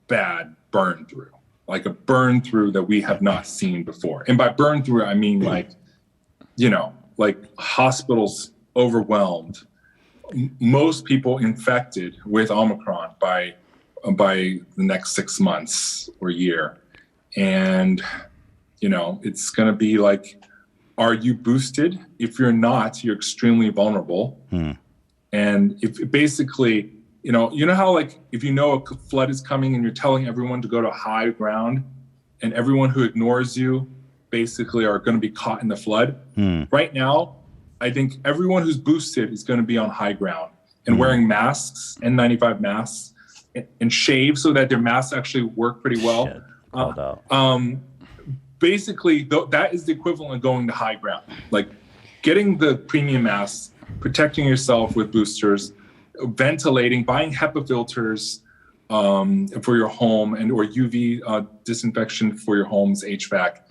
bad burn through, a burn through that we have not seen before. And by burn through, I mean hospitals overwhelmed. Most people infected with Omicron by the next 6 months or year. And, it's going to be are you boosted? If you're not, you're extremely vulnerable. And if basically, how if a flood is coming and you're telling everyone to go to high ground and everyone who ignores you basically are going to be caught in the flood. Right now, I think everyone who's boosted is going to be on high ground and wearing masks, N95 masks, and shave so that their masks actually work pretty well. Basically, that is the equivalent of going to high ground. Getting the premium masks, protecting yourself with boosters, ventilating, buying HEPA filters for your home or UV disinfection for your home's HVAC.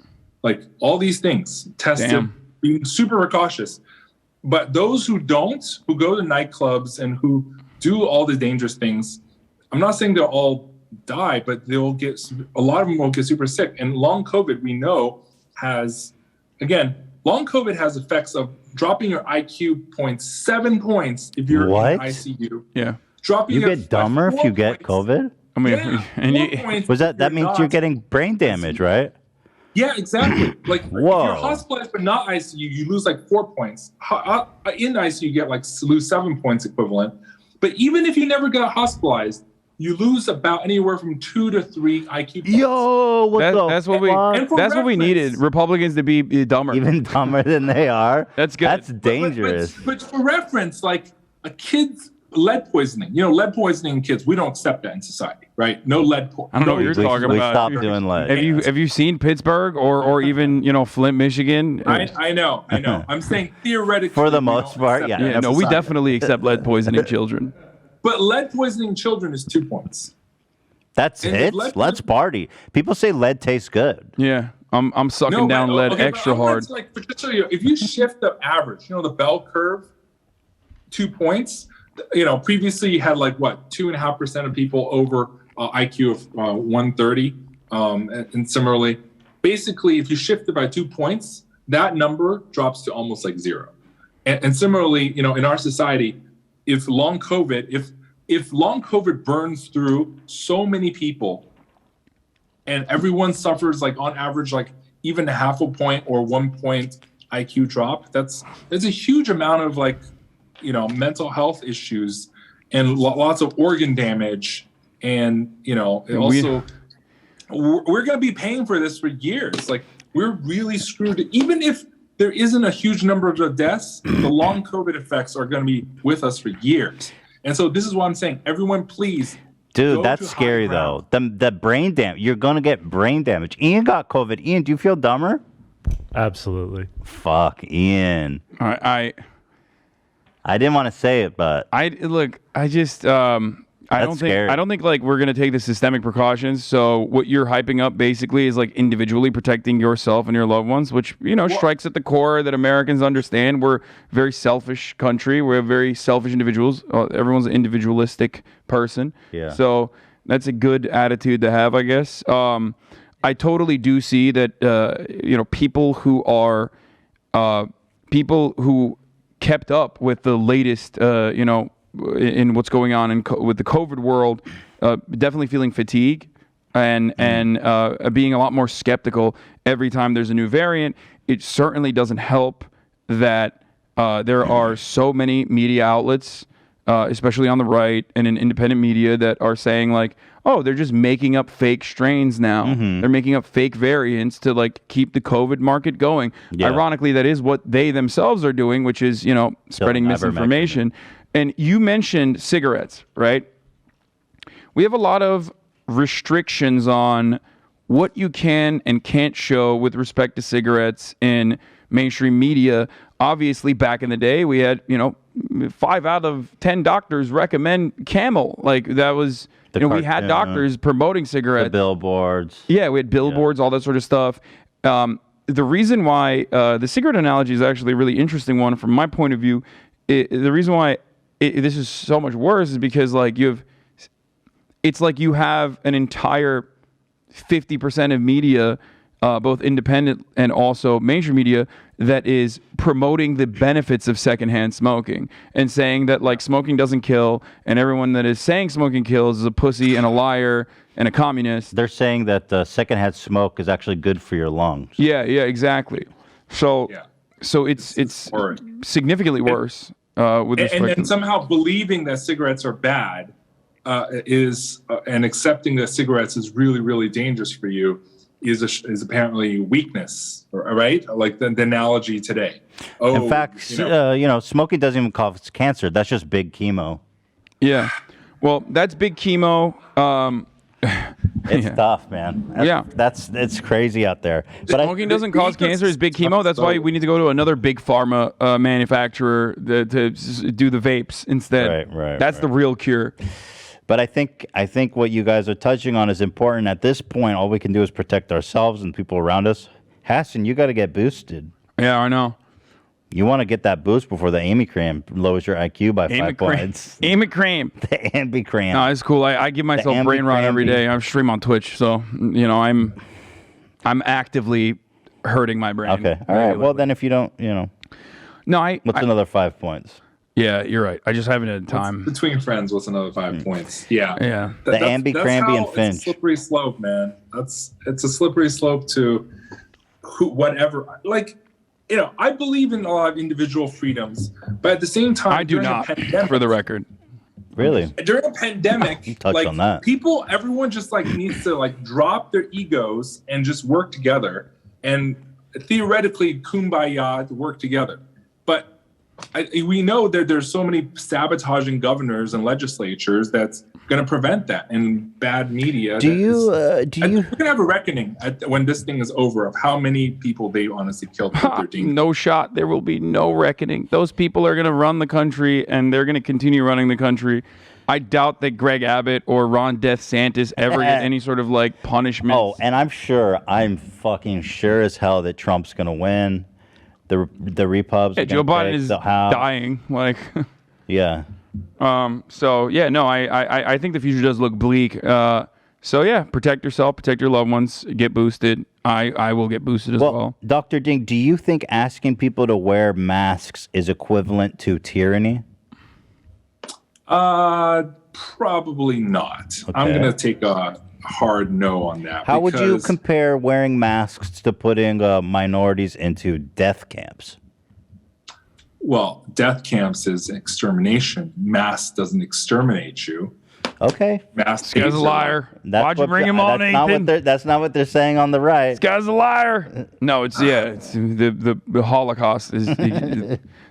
All these things, tested, being super cautious. But those who don't, who go to nightclubs and who do all the dangerous things, I'm not saying they'll all die, but a lot of them will get super sick. And long COVID, we know long COVID has effects of dropping your IQ 7 points if you're in ICU. Yeah. You get dumber if you get COVID? I mean, that means you're getting brain damage, right? Yeah, exactly. Like if Whoa. you're hospitalized but not ICU, you lose like 4 points. In ICU, you get like lose 7 points equivalent. But even if you never got hospitalized, you lose about anywhere from 2 to 3 IQ points. Yo, that's what we needed. Republicans to be dumber, even dumber than they are. That's good. That's dangerous. But for reference, like a kid's lead poisoning. Lead poisoning in kids, we don't accept that in society, right? No lead poisoning. I don't know what you're talking about. We stopped doing lead. Have you seen Pittsburgh or even Flint, Michigan? I know. I'm saying theoretically. For the most part, yeah. No, we definitely accept lead poisoning children. But lead poisoning children is 2 points. That's it. Let's party. People say lead tastes good. Yeah, I'm sucking down lead extra hard. If you shift the average, the bell curve, 2 points. Previously you had 2.5% of people over IQ of 130, and similarly, basically, if you shift it by 2 points, that number drops to almost like zero. And similarly, in our society, if long COVID burns through so many people, and everyone suffers on average even a half a point or 1 point IQ drop, that's a huge amount of mental health issues and lots of organ damage, and we're going to be paying for this for years. We're really screwed. Even if there isn't a huge number of deaths, the long COVID effects are going to be with us for years. And so this is what I'm saying. Everyone, please. Dude, that's scary though. The brain damage. You're going to get brain damage. Ian got COVID. Ian, do you feel dumber? Absolutely. Fuck, Ian. I didn't want to say it, but I don't think we're gonna take the systemic precautions. So what you're hyping up basically is individually protecting yourself and your loved ones, which strikes at the core that Americans understand. We're a very selfish country. We're very selfish individuals. Everyone's an individualistic person. Yeah. So that's a good attitude to have, I guess. I totally do see that people who kept up with the latest, in what's going on with the COVID world, definitely feeling fatigue and being a lot more skeptical every time there's a new variant. It certainly doesn't help that there are so many media outlets, especially on the right and in independent media, that are saying they're just making up fake strains now. Mm-hmm. They're making up fake variants to keep the COVID market going. Yeah. Ironically, that is what they themselves are doing, which is, spreading misinformation. And you mentioned cigarettes, right? We have a lot of restrictions on what you can and can't show with respect to cigarettes in mainstream media. Obviously, back in the day, we had, 5 out of 10 doctors recommend Camel. That was, we had doctors promoting cigarettes. The billboards. Yeah, we had billboards, all that sort of stuff. The reason why the cigarette analogy is actually a really interesting one from my point of view. The reason why this is so much worse is because you have an entire 50% of media, both independent and also mainstream media, that is promoting the benefits of secondhand smoking and saying that smoking doesn't kill, and everyone that is saying smoking kills is a pussy and a liar and a communist. They're saying that secondhand smoke is actually good for your lungs. Yeah, exactly. So it's significantly worse. And somehow believing that cigarettes are bad and accepting that cigarettes is really, really dangerous for you is apparently weakness, right? Like the analogy today. In fact, smoking doesn't even cause cancer. That's just big chemo. Yeah. Well, that's big chemo. It's tough, man. It's crazy out there. But smoking doesn't cause cancer. It's big chemo. That's why we need to go to another big pharma manufacturer to do the vapes instead. Right. That's the real cure. But I think what you guys are touching on is important. At this point, all we can do is protect ourselves and people around us. Hassan, you got to get boosted. Yeah, I know. You want to get that boost before the Amy Cram lowers your IQ by 5 points. Amy Cram. The Ambi Cram. No, it's cool. I give myself brain rot every day. I stream on Twitch, so I'm actively hurting my brain. Okay. All right. Well, then if you don't, No, what's another 5 points? Yeah, you're right. I just haven't had time. Between friends, what's another 5 points? Yeah. Yeah. The Ambi, Cranby, and Finch. It's a slippery slope, man. It's a slippery slope to whatever. Like, I believe in a lot of individual freedoms, but at the same time, I do not, for the record. Really? During a pandemic, touched on that. everyone just needs to drop their egos and just work together, and theoretically, kumbaya, to work together. But we know that there's so many sabotaging governors and legislatures that's going to prevent that, and bad media. We're going to have a reckoning when this thing is over of how many people they honestly killed with their demons. No shot. There will be no reckoning. Those people are going to run the country, and they're going to continue running the country. I doubt that Greg Abbott or Ron DeSantis ever get any sort of punishment. Oh, and I'm fucking sure as hell that Trump's going to win. The Repubs. Yeah, Joe Biden is dying. Yeah. So yeah, no, I think the future does look bleak. So yeah, protect yourself, protect your loved ones, get boosted. I will get boosted as well. Dr. Ding, do you think asking people to wear masks is equivalent to tyranny? Probably not. Okay. I'm going to take a hard no on that. How would you compare wearing masks to putting minorities into death camps? Well, death camps is extermination. Mass doesn't exterminate you. Okay. Mass. This guy's a liar. Why'd you bring him on, Nathan? That's not what they're saying on the right. This guy's a liar. No, it's the Holocaust is.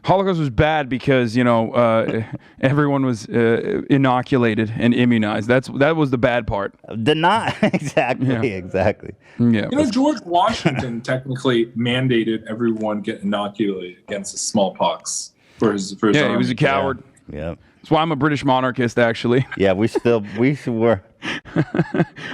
Holocaust was bad because everyone was inoculated and immunized. That was the bad part. Exactly. Yeah. George Washington technically mandated everyone get inoculated against the smallpox for his Yeah, army. he was a coward. Yeah. That's why I'm a British monarchist, actually. Yeah, we were.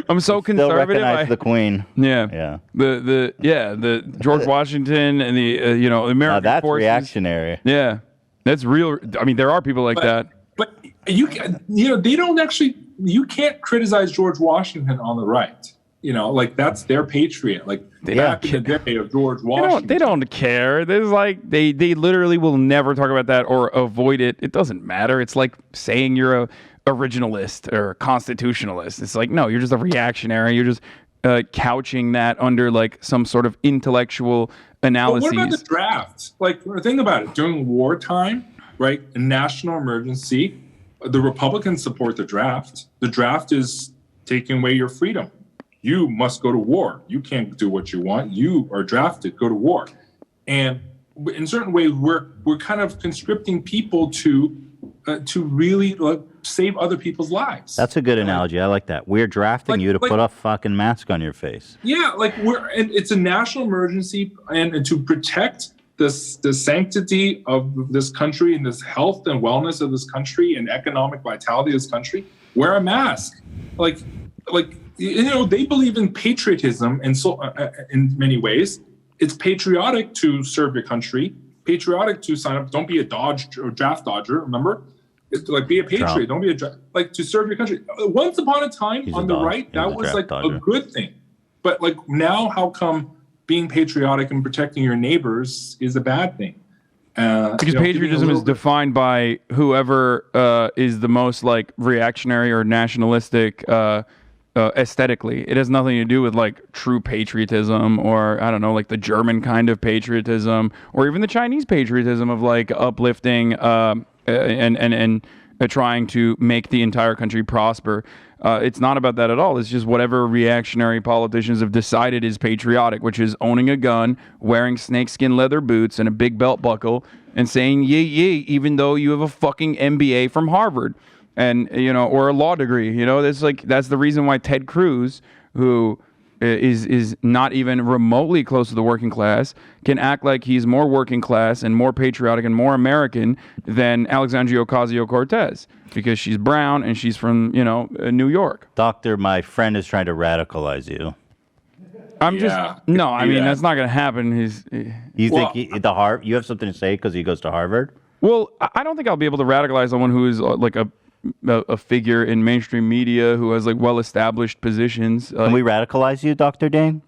I'm so conservative. Still recognize the Queen. Yeah. The George Washington and the American that's forces. Reactionary. Yeah, that's real. I mean, there are people like that. But they don't actually. You can't criticize George Washington on the right. That's their patriot. Back in the day of George Washington. They don't care. There's they literally will never talk about that or avoid it. It doesn't matter. It's like saying you're a originalist or a constitutionalist. It's no, you're just a reactionary. You're just couching that under some sort of intellectual analysis. But what about the draft? Think about it. During wartime, right? A national emergency, the Republicans support the draft. The draft is taking away your freedom. You must go to war. You can't do what you want. You are drafted. Go to war. And in certain ways, we're kind of conscripting people to really save other people's lives. That's a good analogy. I like that. We're drafting you to put a fucking mask on your face. Yeah, and it's a national emergency, and to protect the sanctity of this country and this health and wellness of this country and economic vitality of this country. Wear a mask. They believe in patriotism, and so in many ways, it's patriotic to serve your country. Patriotic to sign up. Don't be a draft dodger. Remember, it's be a patriot. Trump. Don't be to serve your country. Once upon a time, on the right, that was a good thing. But now, how come being patriotic and protecting your neighbors is a bad thing? Because patriotism is defined by whoever is the most reactionary or nationalistic. Aesthetically, it has nothing to do with true patriotism, or I don't know, the German kind of patriotism, or even the Chinese patriotism of uplifting and trying to make the entire country prosper. It's not about that at all. It's just whatever reactionary politicians have decided is patriotic, which is owning a gun, wearing snakeskin leather boots and a big belt buckle, and saying yay yay, even though you have a fucking MBA from Harvard. And or a law degree, that's the reason why Ted Cruz, who is not even remotely close to the working class, can act like he's more working class and more patriotic and more American than Alexandria Ocasio-Cortez, because she's brown and she's from New York. Doctor, my friend is trying to radicalize you. That's not going to happen. You think you have something to say because he goes to Harvard? Well, I don't think I'll be able to radicalize someone who is a figure in mainstream media who has well-established positions. Can we radicalize you, Dr. Dane?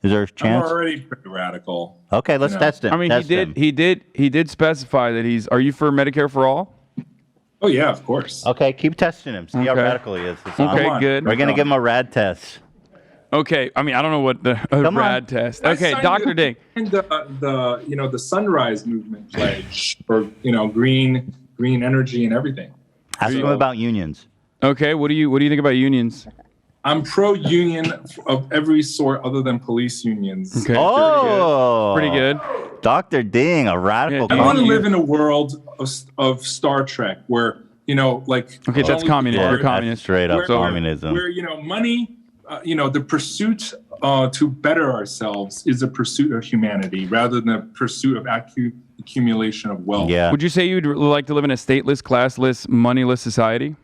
Is there a I'm chance? already pretty radical. Okay, let's test him. I mean, Test him. he did specify that he's. Are you for Medicare for all? Oh yeah, of course. Okay, keep testing him. See how Okay. radical he is. It's Okay, on. good. We're gonna give him a rad test. Okay, I mean, I don't know what the Come on. rad test. I Okay, signed Dr. you Ding. the Sunrise Movement pledge for green energy and everything. Ask him about unions. Okay, what do you think about unions? I'm pro-union of every sort other than police unions. Okay, Oh, pretty good. Dr. Ding, a radical. I want to live in a world of Star Trek where like Okay, that's communism. Yeah, You're that's communist. straight up where- communism. where money, the pursuit to better ourselves is a pursuit of humanity rather than a pursuit of accumulation of wealth. Yeah. Would you say you'd like to live in a stateless, classless, moneyless society?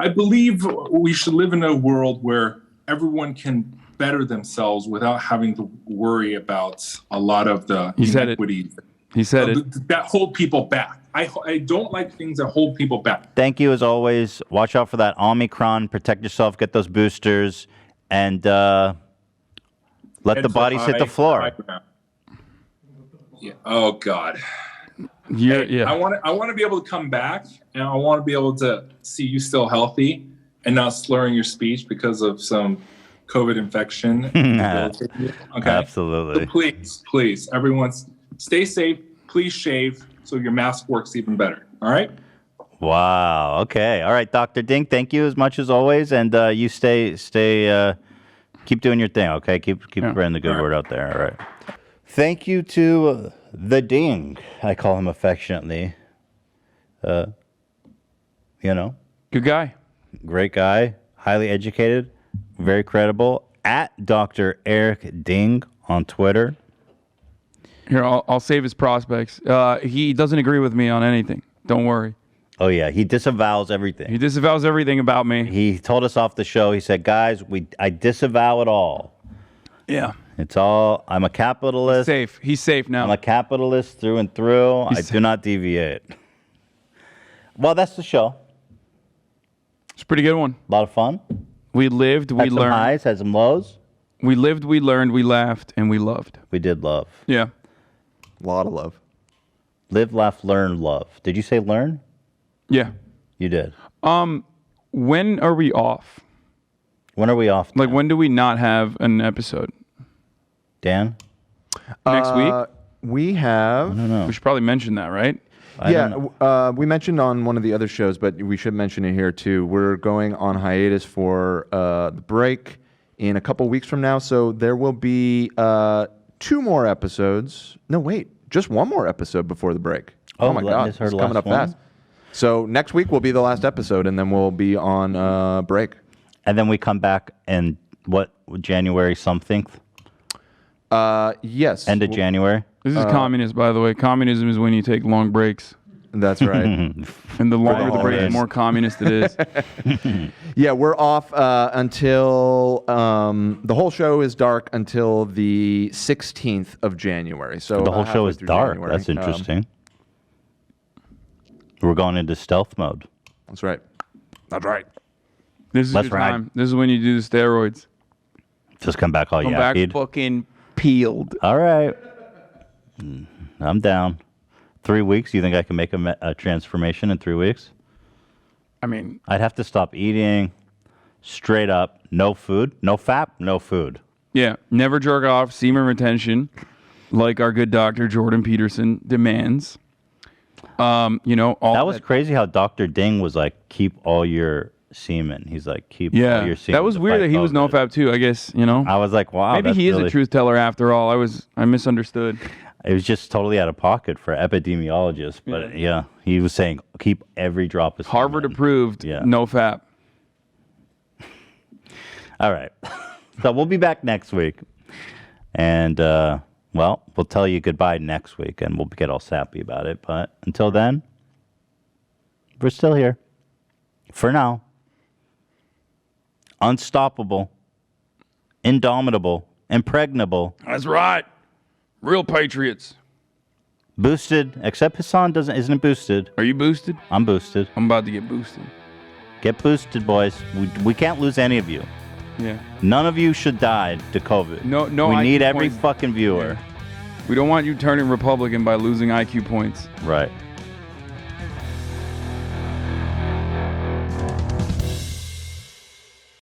I believe we should live in a world where everyone can better themselves without having to worry about a lot of the inequities. He said it. That hold people back. I don't like things that hold people back. Thank you as always. Watch out for that Omicron. Protect yourself. Get those boosters, and let the bodies hit the floor. Yeah. Oh God. Yeah. I want to be able to come back, and I want to be able to see you still healthy and not slurring your speech because of some COVID infection. Okay. Absolutely. So please, everyone, stay safe. Please shave so your mask works even better. All right. Wow. Okay. All right, Dr. Ding. Thank you as much as always, and you stay. Keep doing your thing. Okay. Keep spreading the good word out there. All right. Thank you to the Ding. I call him affectionately. Good guy. Great guy. Highly educated. Very credible. At Dr. Eric Ding on Twitter. Here, I'll save his prospects. He doesn't agree with me on anything. Don't worry. Oh, yeah. He disavows everything. He disavows everything about me. He told us off the show. He said, guys, I disavow it all. Yeah. It's all, I'm a capitalist. He's safe now. I'm a capitalist through and through. I do not deviate. Well, that's the show. It's a pretty good one. A lot of fun. We lived, we Had some learned. highs, had some lows. We lived, we learned, we laughed, and we loved. We did love. Yeah. A lot of love. Live, laugh, learn, love. Did you say learn? Yeah. You did. When are we off? When are we off? Like, when do we not have an episode? Dan? Next week? We have. I don't know. We should probably mention that, right? We mentioned on one of the other shows, but we should mention it here too. We're going on hiatus for the break in a couple weeks from now, so there will be 2 more episodes. No, wait, just 1 more episode before the break. Oh my God, it's coming up fast. So next week will be the last episode, and then we'll be on break. And then we come back in January something? Yes. End of January? This is communist, by the way. Communism is when you take long breaks. That's right. And the longer the break, the more communist it is. Yeah, we're off until the whole show is dark until the 16th of January. So the whole show is dark. January. That's interesting. We're going into stealth mode. That's right. That's right. This is Let's your ride. time. This is when you do the steroids. Just come back all Come back yakkied. fucking peeled. All right. I'm down. 3 weeks? You think I can make a transformation in 3 weeks? I mean, I'd have to stop eating straight up. No food. No fat. No food. yeah. Never jerk off. Semen retention, like our good doctor Jordan Peterson demands. All that was crazy how Dr. Ding was like, keep all your semen. He's like, keep all your semen. That was to weird fight that he was COVID. NoFap too. I guess I was like, wow. Maybe that's he is really... a truth teller after all. I misunderstood. It was just totally out of pocket for epidemiologists, but yeah, he was saying keep every drop of semen. Harvard approved. Yeah. NoFap. All right. So we'll be back next week. And, we'll tell you goodbye next week and we'll get all sappy about it. But until then, we're still here. For now. Unstoppable. Indomitable. Impregnable. That's right. Real patriots. Boosted, except Hassan isn't boosted. Are you boosted? I'm boosted. I'm about to get boosted. Get boosted, boys. We can't lose any of you. Yeah. None of you should die to COVID. No. We IQ need every points. fucking viewer. We don't want you turning Republican by losing IQ points. Right.